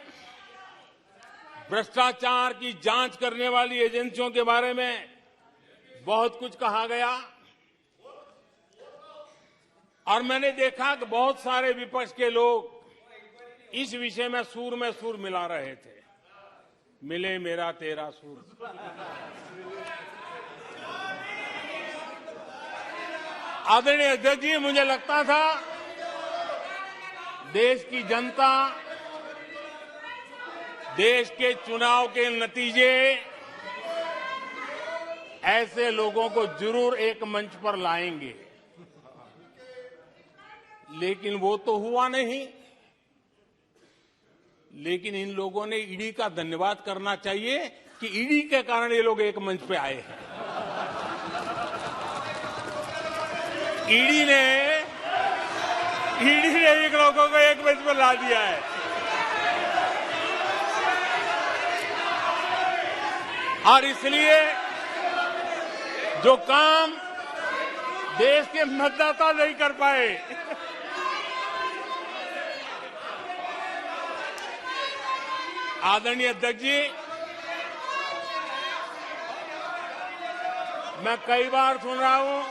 भ्रष्टाचार की जांच करने वाली एजेंसियों के बारे में बहुत कुछ कहा गया, और मैंने देखा कि बहुत सारे विपक्ष के लोग इस विषय में सूर मिला रहे थे। मिले मेरा तेरा सूर। आदरणीय अध्यक्ष जी, मुझे लगता था देश की जनता देश के चुनाव के नतीजे ऐसे लोगों को जरूर एक मंच पर लाएंगे, लेकिन वो तो हुआ नहीं। लेकिन इन लोगों ने ईडी का धन्यवाद करना चाहिए कि ईडी के कारण ये लोग एक मंच पे आए हैं। ईडी ने एक लोगों को एक मंच पर ला दिया है। और इसलिए जो काम देश के मतदाता नहीं कर पाए, आदरणीय अध्यक्ष जी, मैं कई बार सुन रहा हूं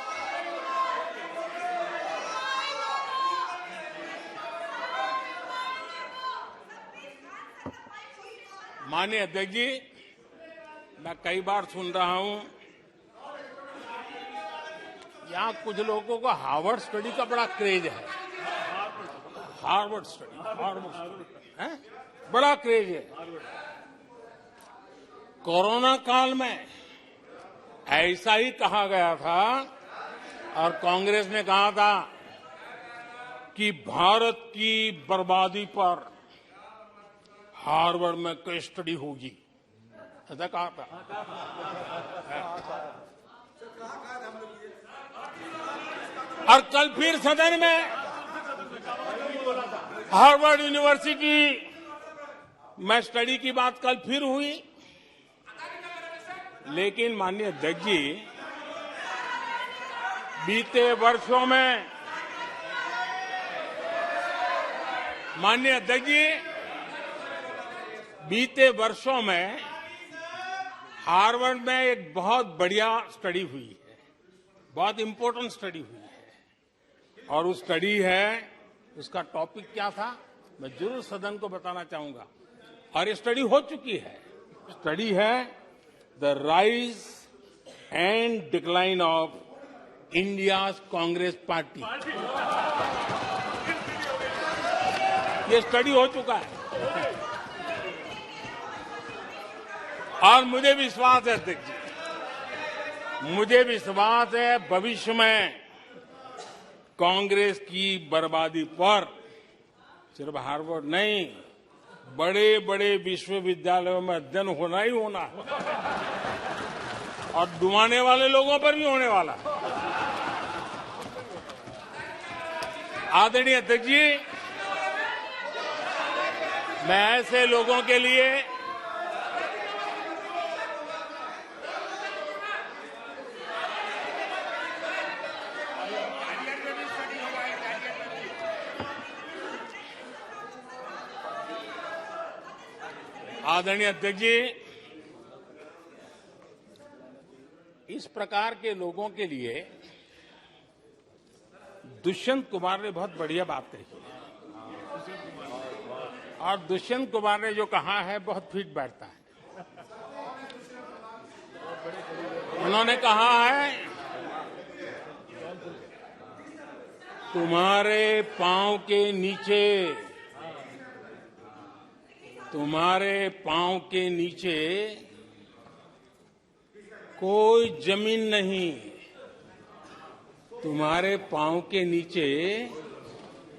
माननीय अध्यक्ष जी, मैं कई बार सुन रहा हूं यहां कुछ लोगों को हार्वर्ड स्टडी का बड़ा क्रेज है। हार्वर्ड स्टडी है, बड़ा क्रेज है। कोरोना काल में ऐसा ही कहा गया था, और कांग्रेस ने कहा था कि भारत की बर्बादी पर हार्वर्ड में केस स्टडी होगी, ऐसा कहा था। और कल फिर सदन में हार्वर्ड यूनिवर्सिटी में स्टडी की बात कल फिर हुई। लेकिन माननीय अध्यक्ष जी, बीते वर्षों में माननीय अध्यक्ष जी, बीते वर्षों में हार्वर्ड में एक बहुत बढ़िया स्टडी हुई है, बहुत इंपॉर्टेंट स्टडी हुई है। और उस स्टडी है, उसका टॉपिक क्या था मैं जरूर सदन को बताना चाहूंगा, और ये स्टडी हो चुकी है। स्टडी है the rise and decline of India's Congress party. ये स्टडी हो चुका है, और मुझे विश्वास है अध्यक्ष जी, मुझे विश्वास है भविष्य में कांग्रेस की बर्बादी पर सिर्फ हार्वर्ड नहीं, बड़े बड़े विश्वविद्यालयों में अध्ययन होना ही होना है, और डुबाने वाले लोगों पर भी होने वाला है। आदरणीय अध्यक्ष जी, मैं ऐसे लोगों के लिए आदरणीय अध्यक्ष जी, इस प्रकार के लोगों के लिए दुष्यंत कुमार ने बहुत बढ़िया बात कही है और दुष्यंत कुमार ने जो कहा है बहुत फिट बैठता है। उन्होंने कहा है तुम्हारे पांव के नीचे कोई जमीन नहीं, तुम्हारे पांव के नीचे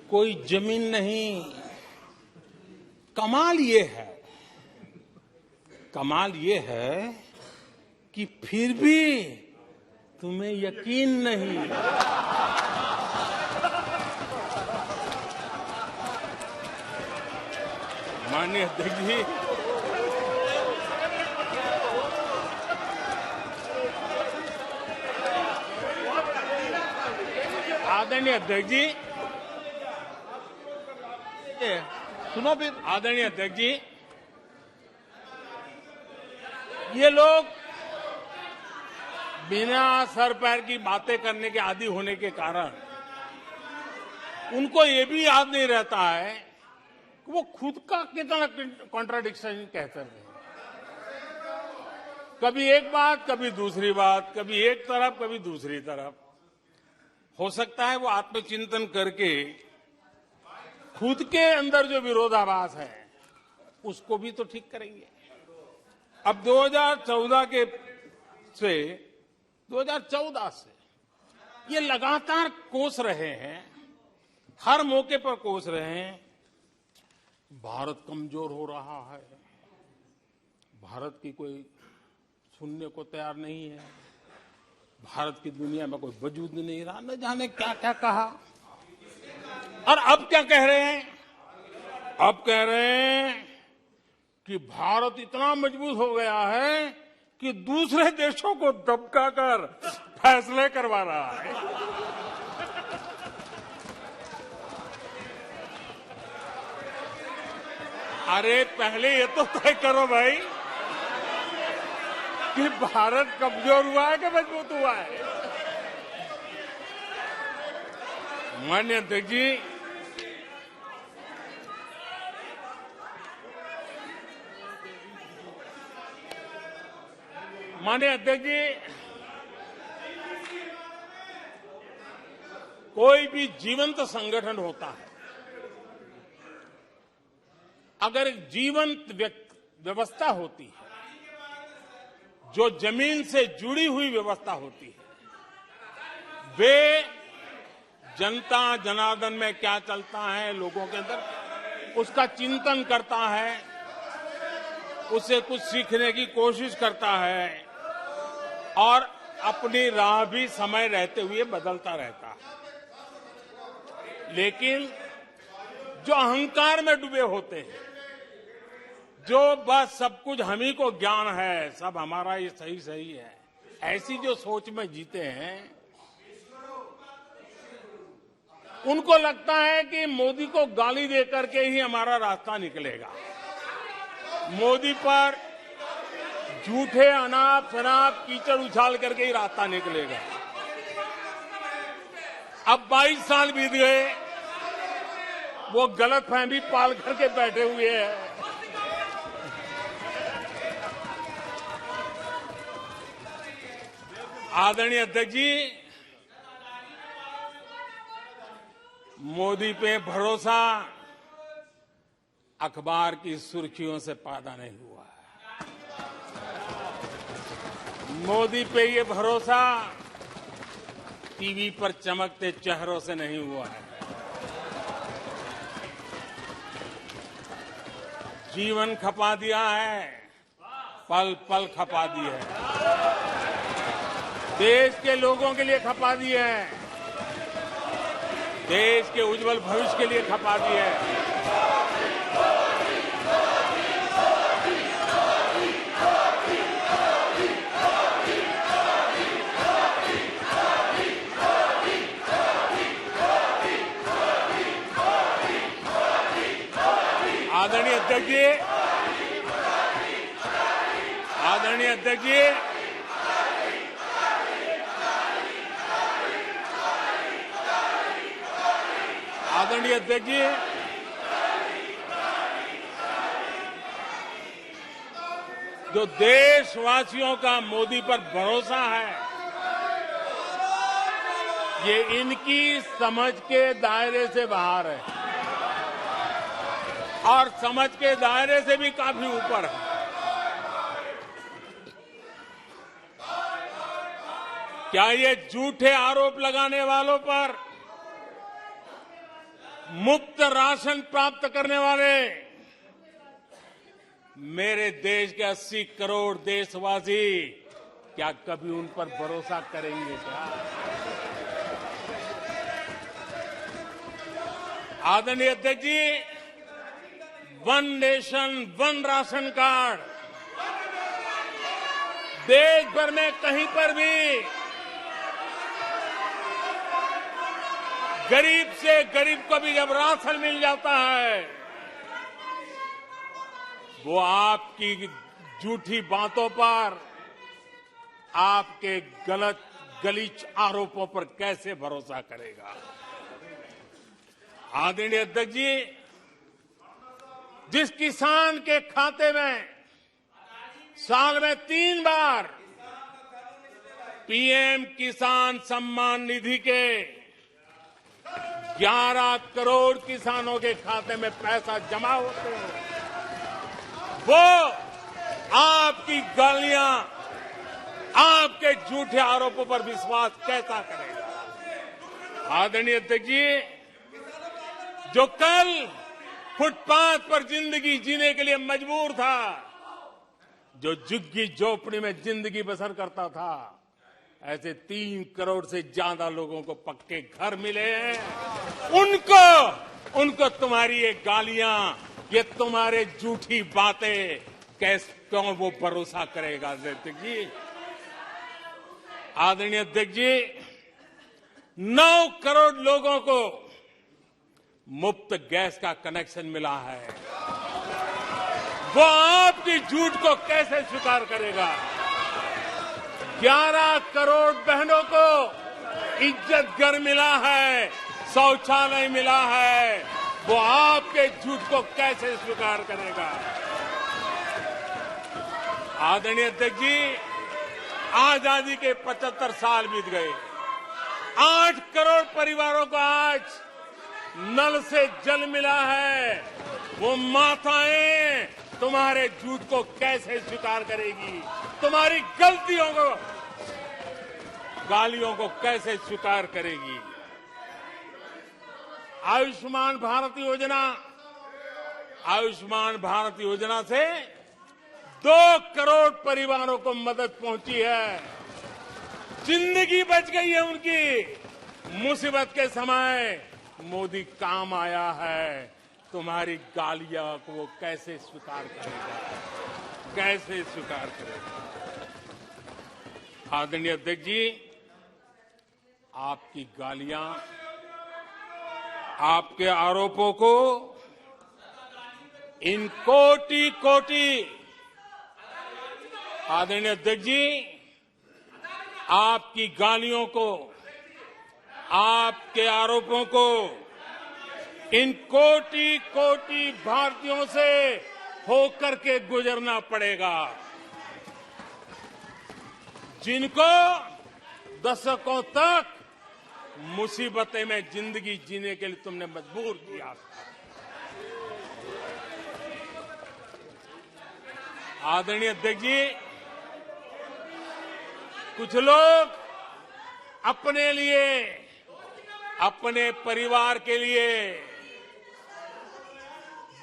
कोई जमीन नहीं। कमाल ये है कि फिर भी तुम्हें यकीन नहीं। माननीय अध्यक्ष जी, आदरणीय अध्यक्ष जी, सुनो फिर। आदरणीय अध्यक्ष जी, ये लोग बिना सर पैर की बातें करने के आदी होने के कारण उनको ये भी याद नहीं रहता है कि वो खुद का कितना कॉन्ट्राडिक्शन कहते हैं। कभी एक बात, कभी दूसरी बात, कभी एक तरफ, कभी दूसरी तरफ। हो सकता है वो आत्मचिंतन करके खुद के अंदर जो विरोधाभास है उसको भी तो ठीक करेंगे। अब 2014 से ये लगातार कोस रहे हैं, हर मौके पर कोस रहे हैं, भारत कमजोर हो रहा है, भारत की कोई सुनने को तैयार नहीं है, भारत की दुनिया में कोई वजूद नहीं रहा, न जाने क्या क्या कहा। और अब क्या कह रहे हैं? अब कह रहे हैं कि भारत इतना मजबूत हो गया है कि दूसरे देशों को दबकाकर फैसले करवा रहा है। अरे पहले ये तो तय करो भाई कि भारत कमजोर हुआ है कि मजबूत हुआ है। माननीय अध्यक्ष जी, कोई भी जीवंत संगठन होता है, अगर एक जीवंत व्यवस्था होती है, जो जमीन से जुड़ी हुई व्यवस्था होती है, वे जनता जनार्दन में क्या चलता है, लोगों के अंदर उसका चिंतन करता है, उससे कुछ सीखने की कोशिश करता है और अपनी राह भी समय रहते हुए बदलता रहता है। लेकिन जो अहंकार में डूबे होते हैं, जो बस सब कुछ हम ही को ज्ञान है, सब हमारा ये सही है, ऐसी जो सोच में जीते हैं, उनको लगता है कि मोदी को गाली देकर के ही हमारा रास्ता निकलेगा। मोदी पर झूठे अनाप शनाप कीचड़ उछाल करके ही रास्ता निकलेगा। अब 22 साल बीत गए, वो गलतफहमी पाल करके बैठे हुए हैं। आदरणीय अध्यक्ष जी, मोदी पे भरोसा अखबार की सुर्खियों से पैदा नहीं हुआ है। मोदी पे ये भरोसा टीवी पर चमकते चेहरों से नहीं हुआ है। जीवन खपा दिया है, पल पल खपा दी है, देश के लोगों के लिए खपा दी है, देश के उज्जवल भविष्य के लिए खपा दी है। आदरणीय अध्यक्ष जी, आदरणीय अध्यक्ष जी, आदरणीय अध्यक्ष जी, जो देशवासियों का मोदी पर भरोसा है, ये इनकी समझ के दायरे से बाहर है और समझ के दायरे से भी काफी ऊपर है। क्या ये झूठे आरोप लगाने वालों पर मुफ्त राशन प्राप्त करने वाले मेरे देश के 80 करोड़ देशवासी क्या कभी उन पर भरोसा करेंगे क्या? आदरणीय अध्यक्ष ji, one nation one ration card देश भर में कहीं पर भी गरीब से गरीब को भी जब राशन मिल जाता है, वो आपकी झूठी बातों पर, आपके गलत गलीच आरोपों पर कैसे भरोसा करेगा? आदरणीय अध्यक्ष जी, जिस किसान के खाते में साल में 3 बार पीएम किसान सम्मान निधि के 11 करोड़ किसानों के खाते में पैसा जमा होते हैं, वो आपकी गालियां, आपके झूठे आरोपों पर विश्वास कैसा करेगा? आदरणीय अध्यक्ष जी, जो कल फुटपाथ पर जिंदगी जीने के लिए मजबूर था, जो झुग्गी झोपड़ी में जिंदगी बसर करता था, ऐसे 3 करोड़ से ज्यादा लोगों को पक्के घर मिले हैं। उनको तुम्हारी ये गालियां, ये तुम्हारे झूठी बातें क्यों वो भरोसा करेगा? अध्यक्ष जी, आदरणीय अध्यक्ष जी, 9 करोड़ लोगों को मुफ्त गैस का कनेक्शन मिला है, वो आपकी झूठ को कैसे स्वीकार करेगा? 11 करोड़ बहनों को इज्जत घर मिला है, शौचालय मिला है, वो आपके झूठ को कैसे स्वीकार करेगा? आदरणीय अध्यक्ष जी, आजादी के 75 साल बीत गए, 8 करोड़ परिवारों को आज नल से जल मिला है, वो माताएं तुम्हारे झूठ को कैसे स्वीकार करेगी? तुम्हारी गलतियों को, गालियों को कैसे स्वीकार करेगी? आयुष्मान भारत योजना से 2 करोड़ परिवारों को मदद पहुंची है, जिंदगी बच गई है उनकी। मुसीबत के समय मोदी काम आया है, तुम्हारी गालियां को वो कैसे स्वीकार करेगा? कैसे स्वीकार करेगा? आदरणीय अध्यक्ष जी, आपकी गालियां, आपके आरोपों को इन कोटि आदरणीय अध्यक्ष जी, आपकी गालियों को, आपके आरोपों को इन कोटि भारतीयों से होकर के गुजरना पड़ेगा, जिनको दशकों तक मुसीबतें में जिंदगी जीने के लिए तुमने मजबूर किया। आदरणीय अध्यक्ष जी, कुछ लोग अपने लिए, अपने परिवार के लिए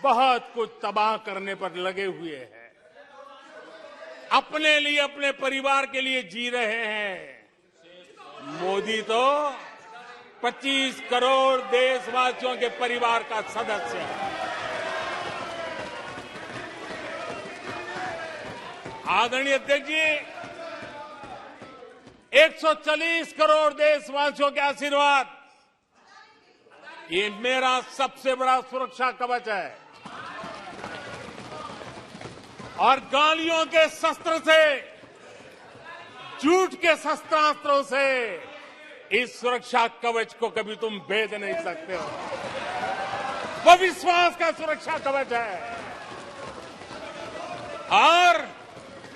बहुत कुछ तबाह करने पर लगे हुए हैं, अपने लिए, अपने परिवार के लिए जी रहे हैं। मोदी तो 25 करोड़ देशवासियों के परिवार का सदस्य है। आदरणीय अध्यक्ष जी, 140 करोड़ देशवासियों के आशीर्वाद, ये मेरा सबसे बड़ा सुरक्षा कवच है, और गालियों के शस्त्र से, झूठ के शस्त्रास्त्रों से इस सुरक्षा कवच को कभी तुम भेद नहीं सकते हो। वो विश्वास का सुरक्षा कवच है और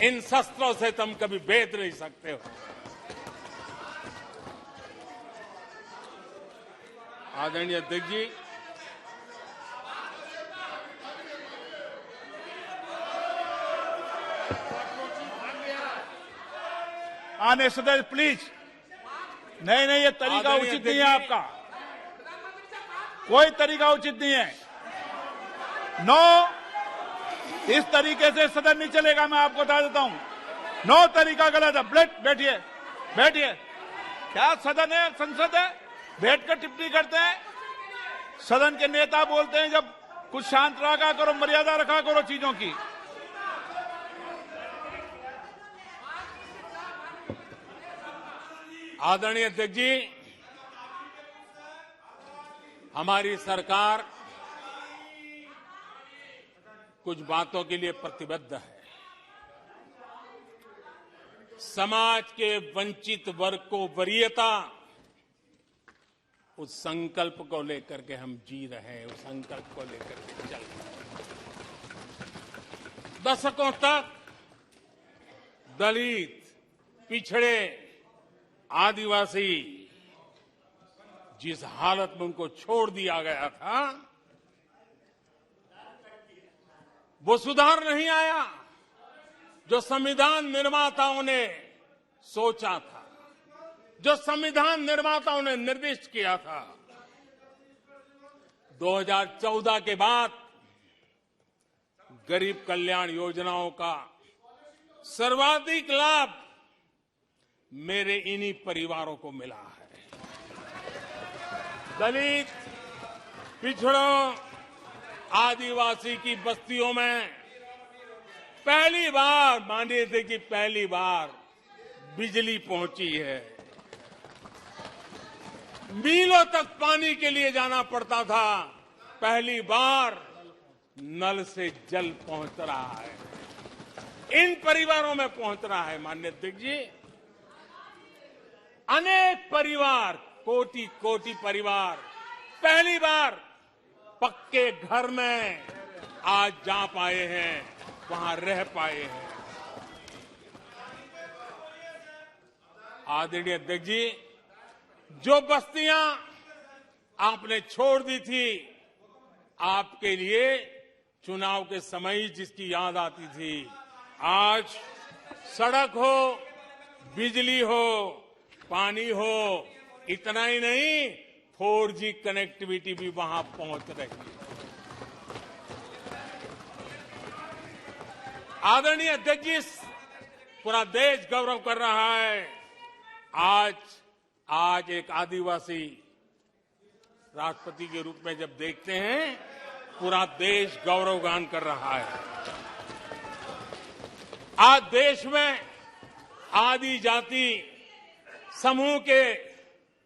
इन शस्त्रों से तुम कभी भेद नहीं सकते हो। आदरणीय अध्यक्ष जी, आने सदस्य प्लीज। नहीं नहीं, ये तरीका उचित नहीं है आपका, कोई तरीका उचित नहीं है। नो, इस तरीके से सदन नहीं चलेगा, मैं आपको बता देता हूं। नो, तरीका गलत है। बैठिए बैठिए। क्या सदन है, संसद है, बैठकर टिप्पणी करते हैं? सदन के नेता बोलते हैं जब कुछ शांत रखा करो, मर्यादा रखा करो चीजों की। आदरणीय अध्यक्ष जी, हमारी सरकार कुछ बातों के लिए प्रतिबद्ध है। समाज के वंचित वर्ग को वरीयता, उस संकल्प को लेकर के हम जी रहे हैं, उस संकल्प को लेकर के चल रहे हैं। दशकों तक दलित, पिछड़े, आदिवासी जिस हालत में उनको छोड़ दिया गया था, वो सुधार नहीं आया जो संविधान निर्माताओं ने सोचा था, जो संविधान निर्माताओं ने निर्दिष्ट किया था। 2014 के बाद गरीब कल्याण योजनाओं का सर्वाधिक लाभ मेरे इन्हीं परिवारों को मिला है। दलित, पिछड़ों, आदिवासी की बस्तियों में पहली बार, मानिए थे कि पहली बार बिजली पहुंची है। मीलों तक पानी के लिए जाना पड़ता था, पहली बार नल से जल पहुंच रहा है, इन परिवारों में पहुंच रहा है। माननीय अध्यक्ष जी, अनेक परिवार, कोटि कोटि परिवार पहली बार पक्के घर में आज जा पाए हैं, वहां रह पाए हैं। आदरणीय अध्यक्ष जी, जो बस्तियां आपने छोड़ दी थी, आपके लिए चुनाव के समय ही जिसकी याद आती थी, आज सड़क हो, बिजली हो, पानी हो, इतना ही नहीं 4G कनेक्टिविटी भी वहां पहुंच रही है। आदरणीय अध्यक्ष जी, पूरा देश गौरव कर रहा है। आज एक आदिवासी राष्ट्रपति के रूप में जब देखते हैं, पूरा देश गौरवगान कर रहा है। आज देश में आदि जाति समूह के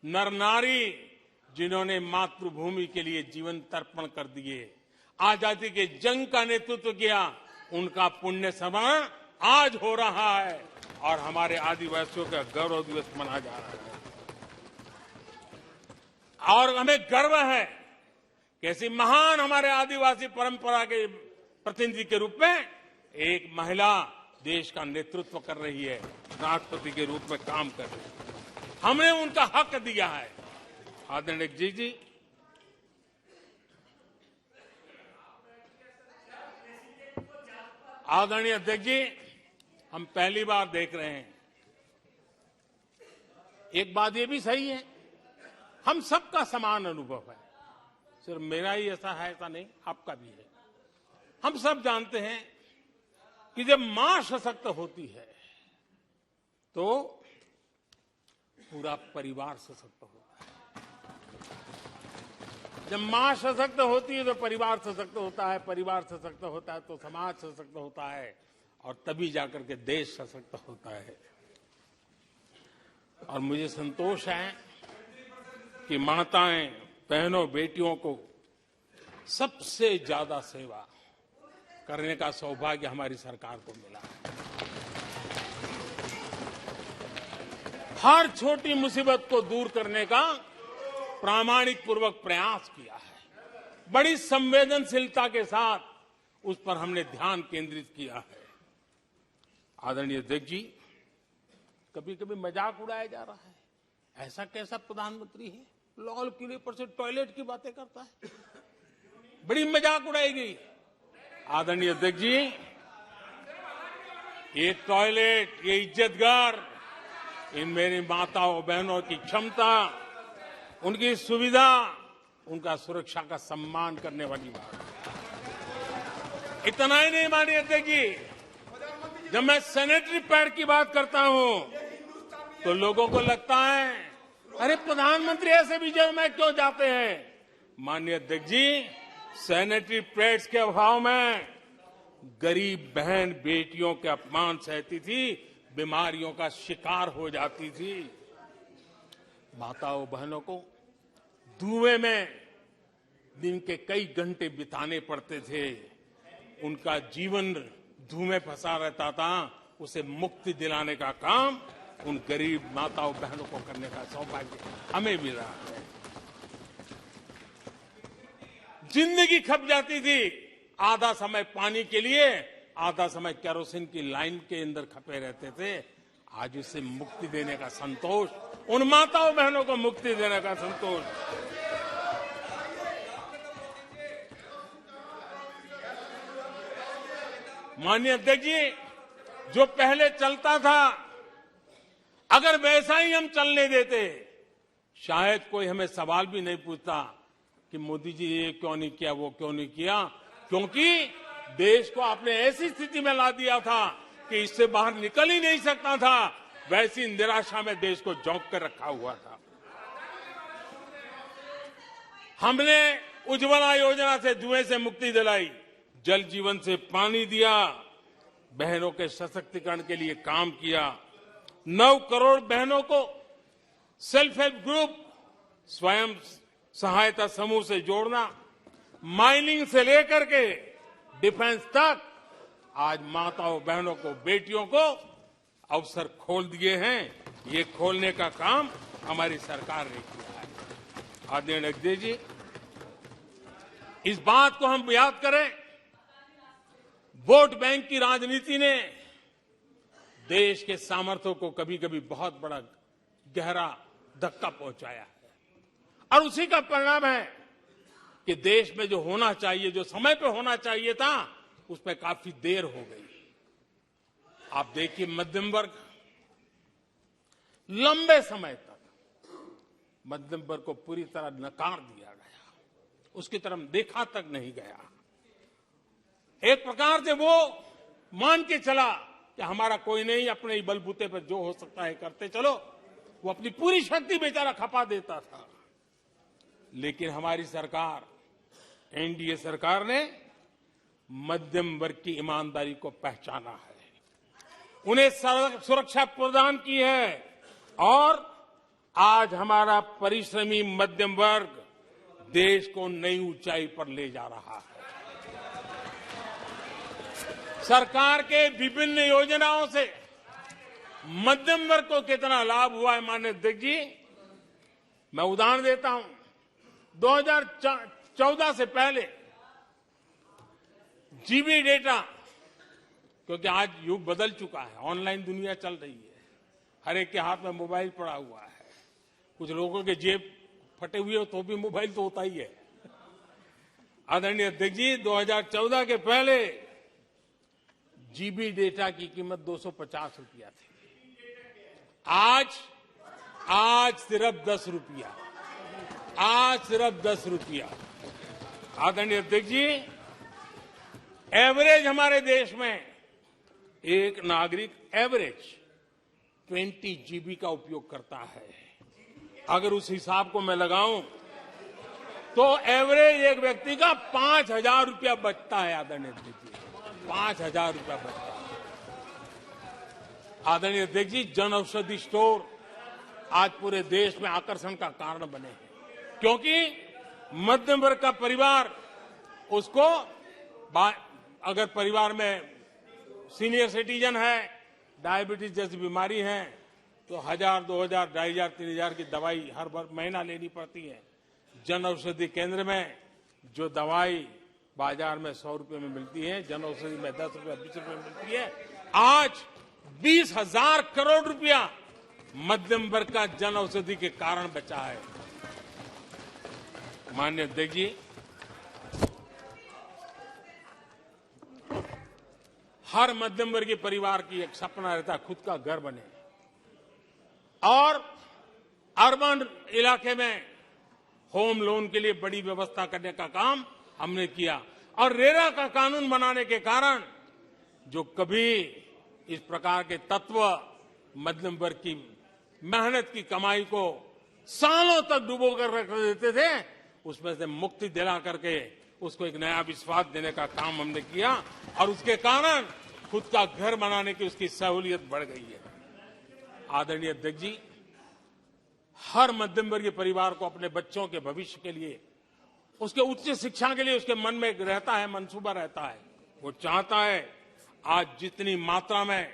नर नारी, जिन्होंने मातृभूमि के लिए जीवन तर्पण कर दिए, आजादी के जंग का नेतृत्व किया, उनका पुण्य स्मरण आज हो रहा है और हमारे आदिवासियों का गौरव दिवस मनाया जा रहा है। और हमें गर्व है कि ऐसी महान हमारे आदिवासी परंपरा के प्रतिनिधि के रूप में एक महिला देश का नेतृत्व कर रही है, राष्ट्रपति के रूप में काम कर रही है। हमने उनका हक दिया है। आदरणीय जी, आदरणीय अध्यक्ष जी, हम पहली बार देख रहे हैं। एक बात ये भी सही है, हम सबका समान अनुभव है, सिर्फ मेरा ही ऐसा है ऐसा नहीं, आपका भी है। हम सब जानते हैं कि जब मां सशक्त होती है तो पूरा परिवार सशक्त होता है। जब मां सशक्त होती है तो परिवार सशक्त होता है, परिवार सशक्त होता है तो समाज सशक्त होता है, और तभी जाकर के देश सशक्त होता है। और मुझे संतोष है कि माताएं, बहनों, बेटियों को सबसे ज्यादा सेवा करने का सौभाग्य हमारी सरकार को मिला है। हर छोटी मुसीबत को दूर करने का प्रामाणिक पूर्वक प्रयास किया है। बड़ी संवेदनशीलता के साथ उस पर हमने ध्यान केंद्रित किया है। आदरणीय अध्यक्ष जी, कभी कभी मजाक उड़ाया जा रहा है, ऐसा कैसा प्रधानमंत्री है, लाल किले पर से टॉयलेट की बातें करता है, बड़ी मजाक उड़ाई गई। आदरणीय अध्यक्ष जी, ये टॉयलेट, ये इज्जतगार, इन मेरी माताओं बहनों की क्षमता, उनकी सुविधा, उनका सुरक्षा का सम्मान करने वाली बात। इतना ही नहीं मानिए अध्यक्ष जी, जब मैं सैनिटरी पैड की बात करता हूं तो लोगों को लगता है अरे प्रधानमंत्री ऐसे विजय में क्यों जाते हैं। माननीय अध्यक्ष जी, सैनिटरी पैड्स के अभाव में गरीब बहन बेटियों के अपमान सहती थी, बीमारियों का शिकार हो जाती थी। माताओं बहनों को धुएं में दिन के कई घंटे बिताने पड़ते थे, उनका जीवन धुएं फंसा रहता था, उसे मुक्ति दिलाने का काम उन गरीब माताओं बहनों को करने का सौभाग्य हमें मिला है। जिंदगी खप जाती थी, आधा समय पानी के लिए, आधा समय केरोसिन की लाइन के अंदर खपे रहते थे। आज उसे मुक्ति देने का संतोष, उन माताओं बहनों को मुक्ति देने का संतोष। माननीय अध्यक्ष जी, जो पहले चलता था, अगर वैसा ही हम चलने देते, शायद कोई हमें सवाल भी नहीं पूछता कि मोदी जी ये क्यों नहीं किया, वो क्यों नहीं किया, क्योंकि देश को आपने ऐसी स्थिति में ला दिया था कि इससे बाहर निकल ही नहीं सकता था। वैसी निराशा में देश को झोंक कर रखा हुआ था। हमने उज्ज्वला योजना से धुएं से मुक्ति दिलाई, जल जीवन से पानी दिया, बहनों के सशक्तिकरण के लिए काम किया। 9 करोड़ बहनों को सेल्फ हेल्प ग्रुप, स्वयं सहायता समूह से जोड़ना, माइनिंग से लेकर के डिफेंस तक, आज माताओं बहनों को, बेटियों को अवसर खोल दिए हैं। ये खोलने का काम हमारी सरकार ने किया है। आदरणीय अध्यक्ष जी, इस बात को हम याद करें, वोट बैंक की राजनीति ने देश के सामर्थ्य को कभी कभी बहुत बड़ा गहरा धक्का पहुंचाया है, और उसी का परिणाम है कि देश में जो होना चाहिए, जो समय पे होना चाहिए था, उसमें काफी देर हो गई। आप देखिए, मध्यम वर्ग लंबे समय तक मध्यम वर्ग को पूरी तरह नकार दिया गया, उसकी तरफ देखा तक नहीं गया। एक प्रकार से वो मान के चला कि हमारा कोई नहीं, अपने ही बलबूते पर जो हो सकता है करते चलो। वो अपनी पूरी शक्ति बेचारा खपा देता था। लेकिन हमारी सरकार, एनडीए सरकार ने मध्यम वर्ग की ईमानदारी को पहचाना है, उन्हें सुरक्षा प्रदान की है, और आज हमारा परिश्रमी मध्यम वर्ग देश को नई ऊंचाई पर ले जा रहा है। सरकार के विभिन्न योजनाओं से मध्यम वर्ग को कितना लाभ हुआ है, माननीय अध्यक्ष जी, मैं उदाहरण देता हूं। 2014 से पहले जीबी डेटा, क्योंकि आज युग बदल चुका है, ऑनलाइन दुनिया चल रही है, हर एक के हाथ में मोबाइल पड़ा हुआ है, कुछ लोगों के जेब फटे हुए हो तो भी मोबाइल तो होता ही है। आदरणीय अध्यक्ष जी, 2014 के पहले जीबी डेटा की कीमत 250 रुपया थी, आज सिर्फ 10 रुपया, आज सिर्फ 10 रुपया। आदरणीय अध्यक्ष जी, एवरेज हमारे देश में एक नागरिक एवरेज 20 जीबी का उपयोग करता है। अगर उस हिसाब को मैं लगाऊं तो एवरेज एक व्यक्ति का 5,000 रुपया बचता है। आदरणीय अध्यक्ष जी, 5,000 रुपया बचता है। आदरणीय अध्यक्ष जी, जन औषधि स्टोर आज पूरे देश में आकर्षण का कारण बने हैं, क्योंकि मध्यम वर्ग का परिवार, उसको अगर परिवार में सीनियर सिटीजन है, डायबिटीज जैसी बीमारी है, तो 1,000, 2,000, 2,500, 3,000 की दवाई हर महीना लेनी पड़ती है। जन औषधि केंद्र में जो दवाई बाजार में 100 रुपए में मिलती है, जन औषधि में 10 रुपए 20 रुपए में मिलती है, आज 20,000 करोड़ रुपया मध्यम वर्ग का जन औषधि के कारण बचा है। माननीय अध्यक्ष जी, हर मध्यम वर्गीय परिवार की एक सपना रहता है खुद का घर बने, और अर्बन इलाके में होम लोन के लिए बड़ी व्यवस्था करने का काम हमने किया, और रेरा का कानून बनाने के कारण जो कभी इस प्रकार के तत्व मध्यम वर्ग की मेहनत की कमाई को सालों तक डुबो कर रख देते थे, उसमें से मुक्ति दिला करके उसको एक नया विश्वास देने का काम हमने किया, और उसके कारण खुद का घर बनाने की उसकी सहूलियत बढ़ गई है। आदरणीय अध्यक्ष जी, हर मध्यम वर्गीय परिवार को अपने बच्चों के भविष्य के लिए, उसके उच्च शिक्षा के लिए उसके मन में रहता है, मंसूबा रहता है। वो चाहता है आज जितनी मात्रा में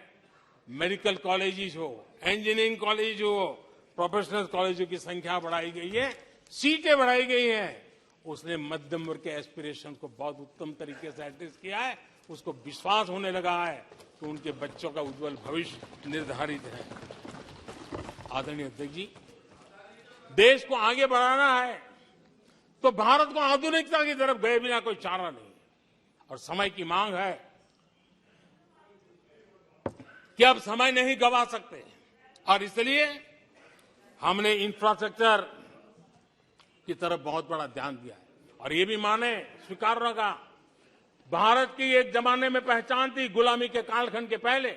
मेडिकल कॉलेजेस हो, इंजीनियरिंग कॉलेज हो, प्रोफेशनल कॉलेजों की संख्या बढ़ाई गई है, सीटें बढ़ाई गई हैं, उसने मध्यम वर्ग के एस्पिरेशन को बहुत उत्तम तरीके से एड्रेस किया है। उसको विश्वास होने लगा है कि उनके बच्चों का उज्जवल भविष्य निर्धारित है। आदरणीय अध्यक्ष जी, देश को आगे बढ़ाना है तो भारत को आधुनिकता की तरफ गए बिना कोई चारा नहीं, और समय की मांग है कि अब समय नहीं गवा सकते, और इसलिए हमने इंफ्रास्ट्रक्चर की तरफ बहुत बड़ा ध्यान दिया है। और ये भी माने स्वीकार होगा, भारत की एक जमाने में पहचान थी गुलामी के कालखंड के पहले।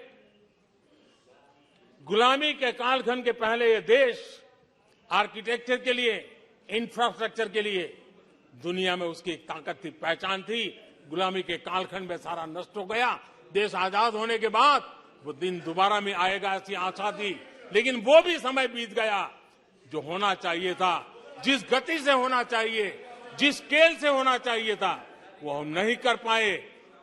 गुलामी के कालखंड के पहले ये देश आर्किटेक्चर के लिए, इंफ्रास्ट्रक्चर के लिए दुनिया में उसकी एक ताकत थी, पहचान थी। गुलामी के कालखंड में सारा नष्ट हो गया। देश आजाद होने के बाद वो दिन दोबारा में आएगा ऐसी आशा थी, लेकिन वो भी समय बीत गया। जो होना चाहिए था, जिस गति से होना चाहिए, जिस स्केल से होना चाहिए था, वो हम नहीं कर पाए।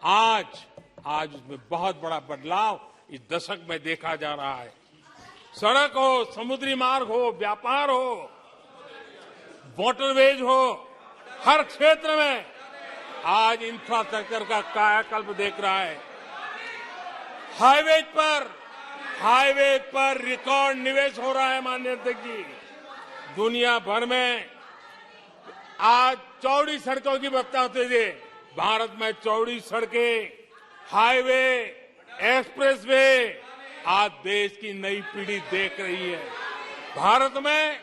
आज उसमें बहुत बड़ा बदलाव इस दशक में देखा जा रहा है। सड़क हो, समुद्री मार्ग हो, व्यापार हो, वाटरवेज हो, हर क्षेत्र में आज इंफ्रास्ट्रक्चर का कायाकल्प देख रहा है। हाईवे पर रिकॉर्ड निवेश हो रहा है। माननीय अध्यक्ष जी, दुनिया भर में आज चौड़ी सड़कों की बात होती थी, भारत में चौड़ी सड़कें, हाईवे, एक्सप्रेसवे आज देश की नई पीढ़ी देख रही है। भारत में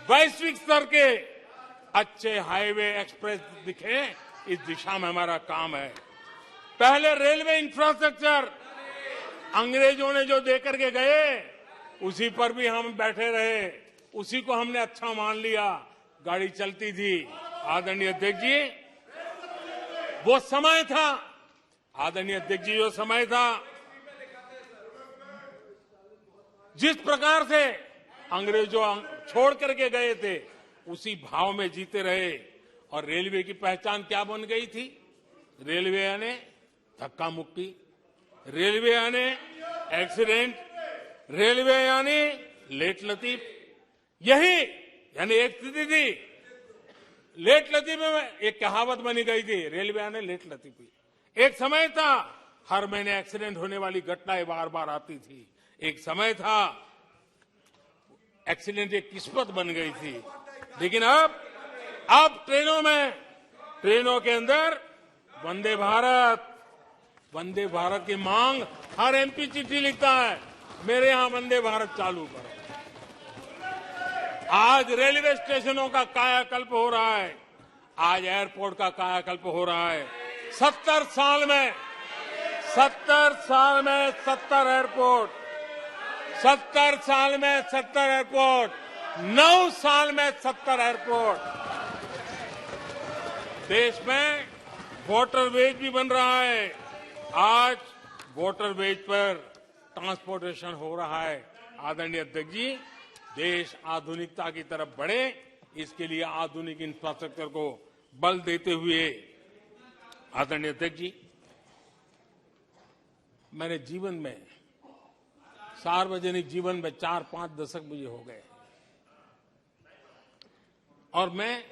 वैश्विक स्तर के अच्छे हाईवे, एक्सप्रेस दिखे, इस दिशा में हमारा काम है। पहले रेलवे इंफ्रास्ट्रक्चर अंग्रेजों ने जो देकर के गए, उसी पर भी हम बैठे रहे, उसी को हमने अच्छा मान लिया, गाड़ी चलती थी। आदरणीय अध्यक्ष जी, वो समय था, आदरणीय अध्यक्ष जी, वो समय था जिस प्रकार से अंग्रेजों छोड़ करके गए थे, उसी भाव में जीते रहे। और रेलवे की पहचान क्या बन गई थी? रेलवे यानी धक्का मुक्की, रेलवे यानी एक्सीडेंट, रेलवे यानी लेट लतीफ। यही यानी एक स्थिति थी। लेट लतीफ में एक कहावत बनी गई थी, रेलवे यानी लेट लतीफी। एक समय था हर महीने एक्सीडेंट होने वाली घटनाएं बार बार आती थी। एक समय था एक्सीडेंट एक किस्मत बन गई थी। लेकिन अब ट्रेनों के अंदर वंदे भारत की मांग, हर एमपी चिट्ठी लिखता है, मेरे यहां वंदे भारत चालू करो। आज रेलवे स्टेशनों का कायाकल्प हो रहा है, आज एयरपोर्ट का कायाकल्प हो रहा है। 70 साल में 70 एयरपोर्ट, 70 साल में 70 एयरपोर्ट, 9 साल में 70 एयरपोर्ट। देश में वाटरवेज भी बन रहा है। आज वाटरवेज पर ट्रांसपोर्टेशन हो रहा है। आदरणीय अध्यक्ष जी, देश आधुनिकता की तरफ बढ़े, इसके लिए आधुनिक इंफ्रास्ट्रक्चर को बल देते हुए, आदरणीय अध्यक्ष जी, मैंने जीवन में, सार्वजनिक जीवन में 4-5 दशक मुझे हो गए, और मैं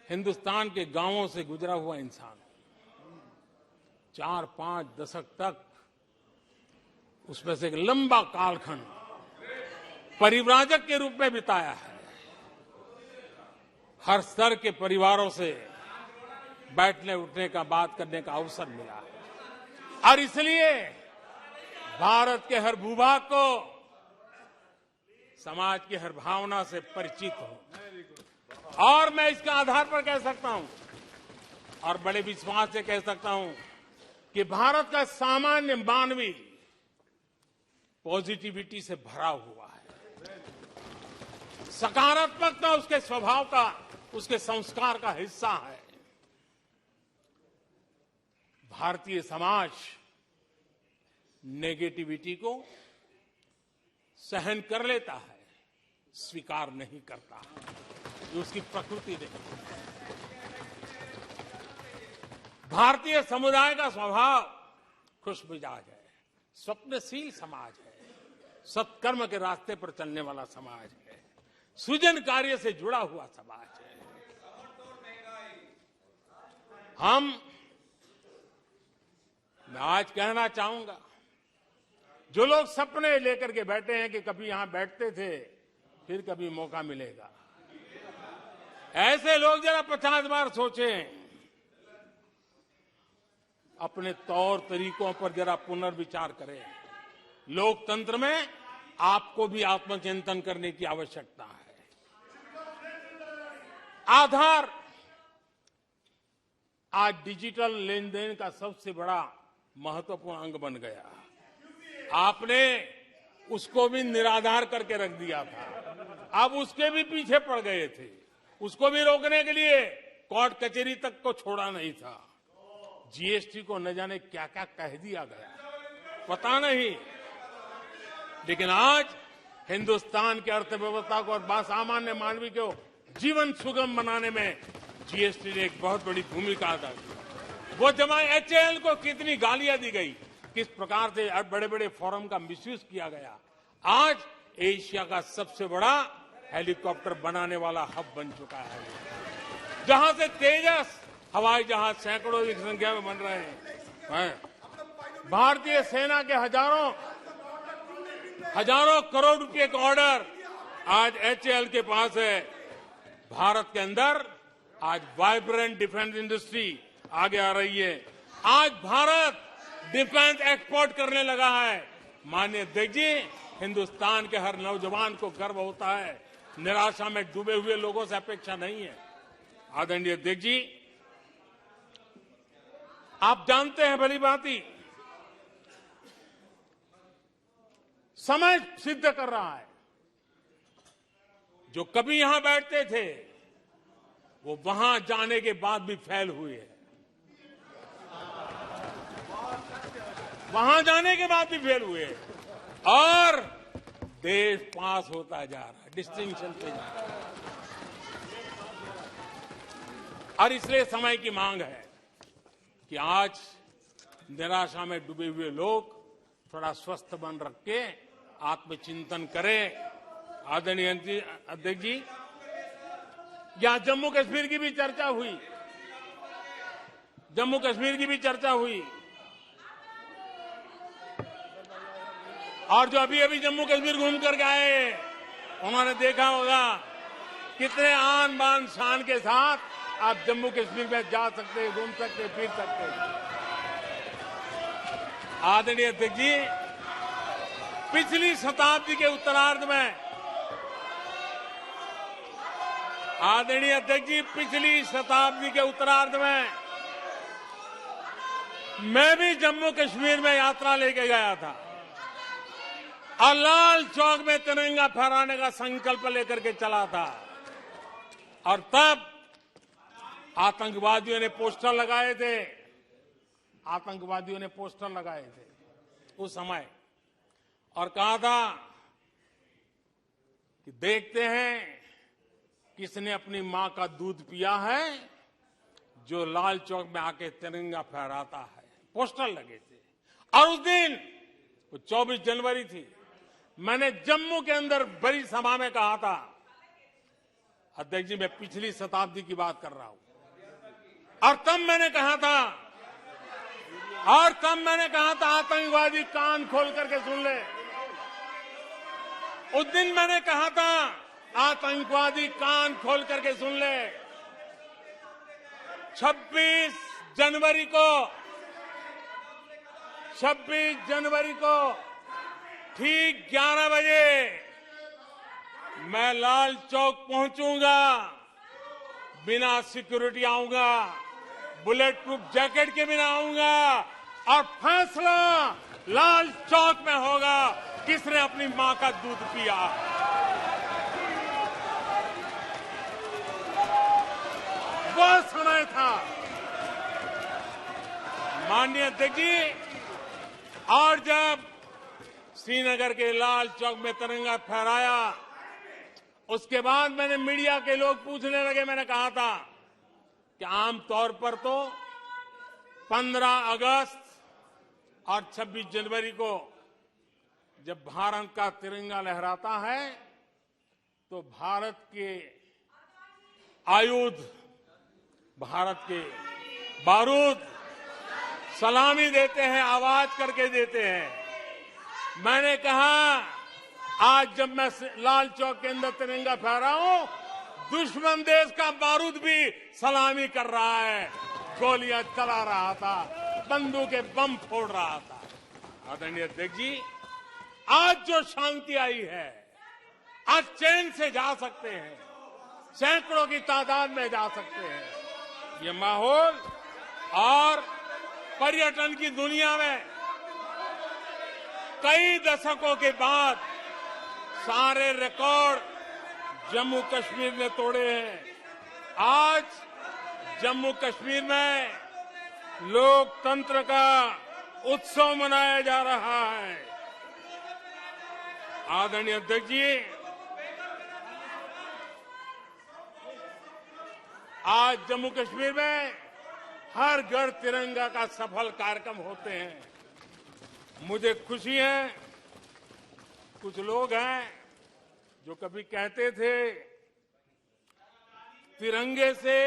हिंदुस्तान के गांवों से गुजरा हुआ इंसान, 4-5 दशक तक उसमें से एक लंबा कालखंड परिव्राजक के रूप में बिताया है। हर स्तर के परिवारों से बैठने उठने का, बात करने का अवसर मिला है और इसलिए भारत के हर भूभाग को समाज की हर भावना से परिचित हूं और मैं इसके आधार पर कह सकता हूं और बड़े विश्वास से कह सकता हूं कि भारत का सामान्य मानवी पॉजिटिविटी से भरा हुआ है। सकारात्मकता उसके स्वभाव का, उसके संस्कार का हिस्सा है। भारतीय समाज नेगेटिविटी को सहन कर लेता है, स्वीकार नहीं करता। ये उसकी प्रकृति नहीं। भारतीय समुदाय का स्वभाव खुशमिजाज है, स्वप्नशील समाज है, सत्कर्म के रास्ते पर चलने वाला समाज है, सृजन कार्य से जुड़ा हुआ समाज है। मैं आज कहना चाहूंगा, जो लोग सपने लेकर के बैठे हैं कि कभी यहां बैठते थे, फिर कभी मौका मिलेगा, ऐसे लोग जरा 50 बार सोचें, अपने तौर तरीकों पर जरा पुनर्विचार करें। लोकतंत्र में आपको भी आत्मचिंतन करने की आवश्यकता है। आधार आज डिजिटल लेन देन का सबसे बड़ा महत्वपूर्ण अंग बन गया। आपने उसको भी निराधार करके रख दिया था, अब उसके भी पीछे पड़ गए थे। उसको भी रोकने के लिए कोर्ट कचहरी तक को छोड़ा नहीं था। जीएसटी को न जाने क्या क्या कह दिया गया, पता नहीं, लेकिन आज हिंदुस्तान की अर्थव्यवस्था को और सामान्य मानवी को जीवन सुगम बनाने में जीएसटी ने एक बहुत बड़ी भूमिका अदा की। वो जमा एचएएल को कितनी गालियां दी गई, किस प्रकार से बड़े बड़े फोरम का मिसयूज किया गया। आज एशिया का सबसे बड़ा हेलीकॉप्टर बनाने वाला हब बन चुका है, जहां से तेजस हवाई जहाज सैकड़ों की संख्या में बन रहे हैं। भारतीय सेना के हजारों करोड़ रुपए का ऑर्डर आज एचएएल के पास है। भारत के अंदर आज वाइब्रेंट डिफेंस इंडस्ट्री आगे आ रही है। आज भारत डिफेंस एक्सपोर्ट करने लगा है। माननीय अध्यक्ष जी, हिंदुस्तान के हर नौजवान को गर्व होता है। निराशा में डूबे हुए लोगों से अपेक्षा नहीं है। आदरणीय अध्यक्ष जी, आप जानते हैं भली भांति, समय सिद्ध कर रहा है, जो कभी यहां बैठते थे वो वहां जाने के बाद भी फेल हुए हैं। वहां जाने के बाद भी फेल हुए और देश पास होता जा रहा है, डिस्टिंक्शन पे जा रहा है। और इसलिए समय की मांग है कि आज निराशा में डूबे हुए लोग थोड़ा स्वस्थ मन रख के आत्मचिंतन करें। आदरणीय अध्यक्ष जी, यहां जम्मू कश्मीर की भी चर्चा हुई, जम्मू कश्मीर की भी चर्चा हुई, और जो अभी अभी जम्मू कश्मीर घूम कर गए उन्होंने देखा होगा कितने आन बान शान के साथ आप जम्मू कश्मीर में जा सकते, घूम सकते, फिर सकते। आदरणीय अध्यक्ष जी, पिछली शताब्दी के उत्तरार्ध में, आदरणीय अध्यक्ष जी, पिछली शताब्दी के उत्तरार्ध में मैं भी जम्मू कश्मीर में यात्रा लेके गया था और लाल चौक में तिरंगा फहराने का संकल्प लेकर के चला था। और तब आतंकवादियों ने पोस्टर लगाए थे, आतंकवादियों ने पोस्टर लगाए थे उस समय, और कहा था कि देखते हैं किसने अपनी मां का दूध पिया है जो लाल चौक में आके तिरंगा फहराता है। पोस्टर लगे थे। और उस दिन वो 24 जनवरी थी, मैंने जम्मू के अंदर बड़ी सभा में कहा था, अध्यक्ष जी, मैं पिछली शताब्दी की बात कर रहा हूं, और तब मैंने कहा था आतंकवादी कान खोल करके सुन ले। उस दिन मैंने कहा था आतंकवादी कान खोल करके सुन ले। 26 जनवरी को ठीक 11 बजे मैं लाल चौक पहुंचूंगा, बिना सिक्योरिटी आऊंगा, बुलेट प्रूफ जैकेट के बिना आऊंगा, और फैसला लाल चौक में होगा किसने अपनी मां का दूध पिया। वो समय था माननीय अध्यक्ष जी। और जब श्रीनगर के लाल चौक में तिरंगा फहराया, उसके बाद मैंने मीडिया के लोग पूछने लगे, मैंने कहा था कि आमतौर पर तो 15 अगस्त और 26 जनवरी को जब भारत का तिरंगा लहराता है तो भारत के आयुध, भारत के बारूद सलामी देते हैं, आवाज करके देते हैं। मैंने कहा आज जब मैं लाल चौक के अंदर तिरंगा फहरा हूं, दुश्मन देश का बारूद भी सलामी कर रहा है, गोलियां चला रहा था, बंदूकें बम फोड़ रहा था। आदरणीय अध्यक्ष जी, आज जो शांति आई है, आज चैन से जा सकते हैं, सैकड़ों की तादाद में जा सकते हैं। ये माहौल और पर्यटन की दुनिया में कई दशकों के बाद सारे रिकॉर्ड जम्मू कश्मीर ने तोड़े हैं। आज जम्मू कश्मीर में लोकतंत्र का उत्सव मनाया जा रहा है। आदरणीय अध्यक्ष जी, आज जम्मू कश्मीर में हर घर तिरंगा का सफल कार्यक्रम होते हैं। मुझे खुशी है, कुछ लोग हैं जो कभी कहते थे तिरंगे से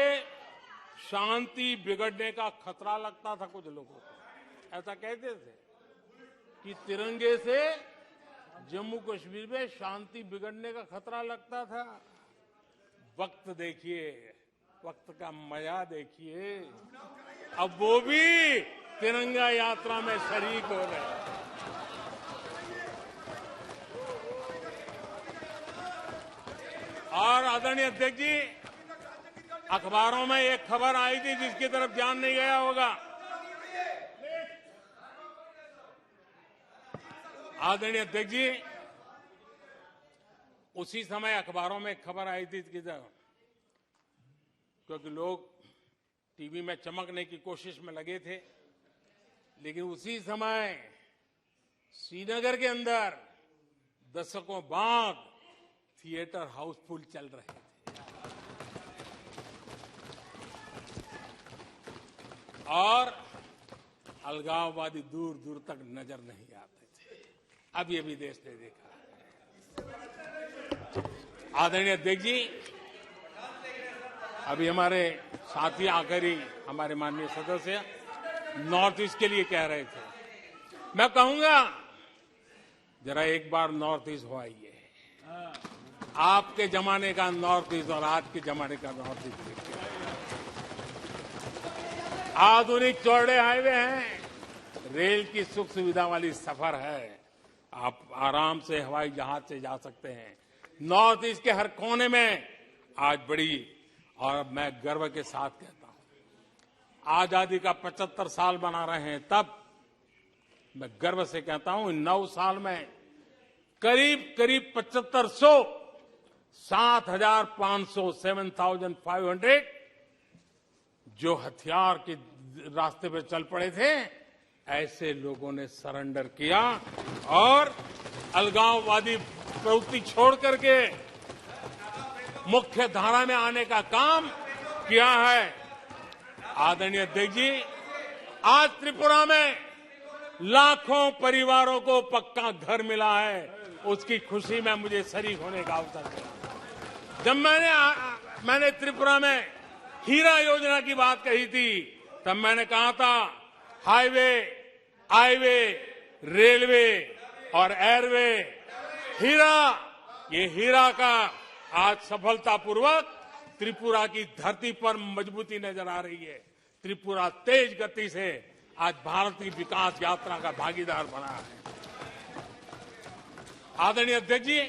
शांति बिगड़ने का खतरा लगता था, कुछ लोगों को ऐसा कहते थे कि तिरंगे से जम्मू कश्मीर में शांति बिगड़ने का खतरा लगता था। वक्त देखिए, वक्त का मजा देखिए, अब वो भी तिरंगा यात्रा में शरीक हो रहे हैं। और आदरणीय अध्यक्ष जी, अखबारों में एक खबर आई थी जिसकी तरफ ध्यान नहीं गया होगा। आदरणीय अध्यक्ष जी, उसी समय अखबारों में एक खबर आई थी क्योंकि लोग टीवी में चमकने की कोशिश में लगे थे, लेकिन उसी समय श्रीनगर के अंदर दशकों बाद थिएटर हाउसफुल चल रहे थे और अलगाववादी दूर दूर तक नजर नहीं आते थे। अब ये भी देश ने देखा है। आदरणीय अध्यक्ष जी, अभी हमारे साथी आकर ही हमारे माननीय सदस्य नॉर्थ ईस्ट के लिए कह रहे थे। मैं कहूंगा जरा एक बार नॉर्थ ईस्ट हो आइए। आपके जमाने का नॉर्थ ईस्ट और आज के जमाने का नॉर्थ ईस्ट देखिए। आधुनिक चौड़े हाईवे हैं, रेल की सुख सुविधा वाली सफर है, आप आराम से हवाई जहाज से जा सकते हैं। नॉर्थ ईस्ट के हर कोने में आज बड़ी, और मैं गर्व के साथ कहता हूं, आजादी का 75 साल मना रहे हैं, तब मैं गर्व से कहता हूं 9 साल में करीब 7500 7,500 7,500 जो हथियार के रास्ते पर चल पड़े थे, ऐसे लोगों ने सरेंडर किया और अलगाववादी प्रवृत्ति छोड़ करके मुख्य धारा में आने का काम किया है। आदरणीय अध्यक्ष जी, आज त्रिपुरा में लाखों परिवारों को पक्का घर मिला है, उसकी खुशी में मुझे शरीक होने का अवसर मिला। जब मैंने मैंने त्रिपुरा में हीरा योजना की बात कही थी, तब मैंने कहा था हाईवे, हाईवे, रेलवे और एयरवे, ये हीरा का आज सफलतापूर्वक त्रिपुरा की धरती पर मजबूती नजर आ रही है। त्रिपुरा तेज गति से आज भारत की विकास यात्रा का भागीदार बना है। आदरणीय अध्यक्ष जी,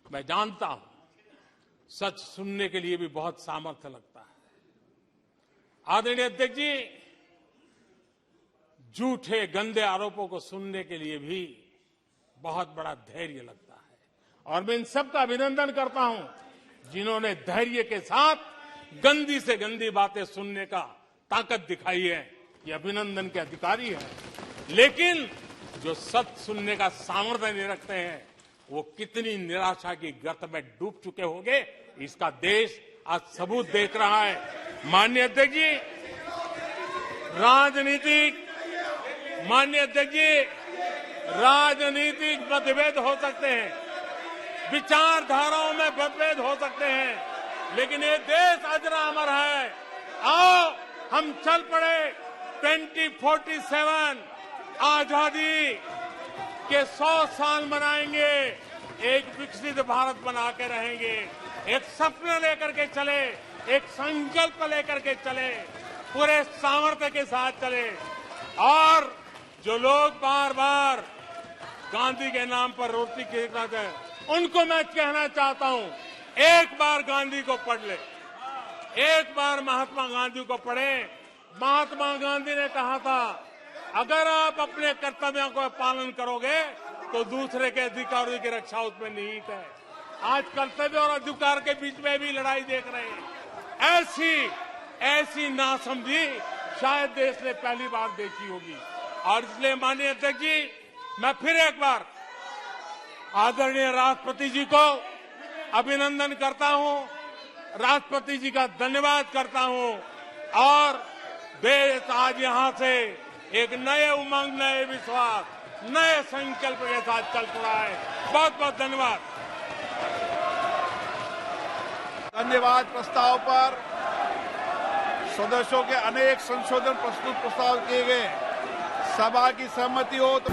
मैं जानता हूं सच सुनने के लिए भी बहुत सामर्थ्य लगता है। आदरणीय अध्यक्ष जी, झूठे गंदे आरोपों को सुनने के लिए भी बहुत बड़ा धैर्य लगता है और मैं इन सबका अभिनंदन करता हूं जिन्होंने धैर्य के साथ गंदी से गंदी बातें सुनने का ताकत दिखाई है। ये अभिनंदन के अधिकारी हैं। लेकिन जो सच सुनने का सामर्थ्य नहीं रखते हैं, वो कितनी निराशा की गर्त में डूब चुके होंगे, इसका देश आज सबूत देख रहा है। माननीय अध्यक्ष जी, राजनीतिक मतभेद हो सकते हैं, विचारधाराओं में मतभेद हो सकते हैं, लेकिन ये देश अजरा अमर है। आओ हम चल पड़े 2047 आजादी के 100 साल मनाएंगे, एक विकसित भारत बना के रहेंगे, एक सपना लेकर के चले, एक संकल्प लेकर के चले, पूरे सामर्थ्य के साथ चले। और जो लोग बार बार गांधी के नाम पर रोटी खिलाते हैं, उनको मैं कहना चाहता हूं, एक बार गांधी को पढ़ ले, एक बार महात्मा गांधी को पढ़े। महात्मा गांधी ने कहा था, अगर आप अपने कर्तव्यों को पालन करोगे तो दूसरे के अधिकारों की रक्षा उसमें निहित है। आज कर्तव्य और अधिकार के बीच में भी लड़ाई देख रहे हैं। ऐसी नासमझी शायद देश ने पहली बार देखी होगी। और इसलिए माननीय अध्यक्ष जी, मैं फिर एक बार आदरणीय राष्ट्रपति जी को अभिनंदन करता हूं, राष्ट्रपति जी का धन्यवाद करता हूं और देश आज यहां से एक नए उमंग, नए विश्वास, नए संकल्प के साथ चल पड़ा है। बहुत बहुत धन्यवाद। धन्यवाद। प्रस्ताव पर सदस्यों के अनेक संशोधन प्रस्तुत प्रस्ताव किए गए। सभा की सहमति हो तो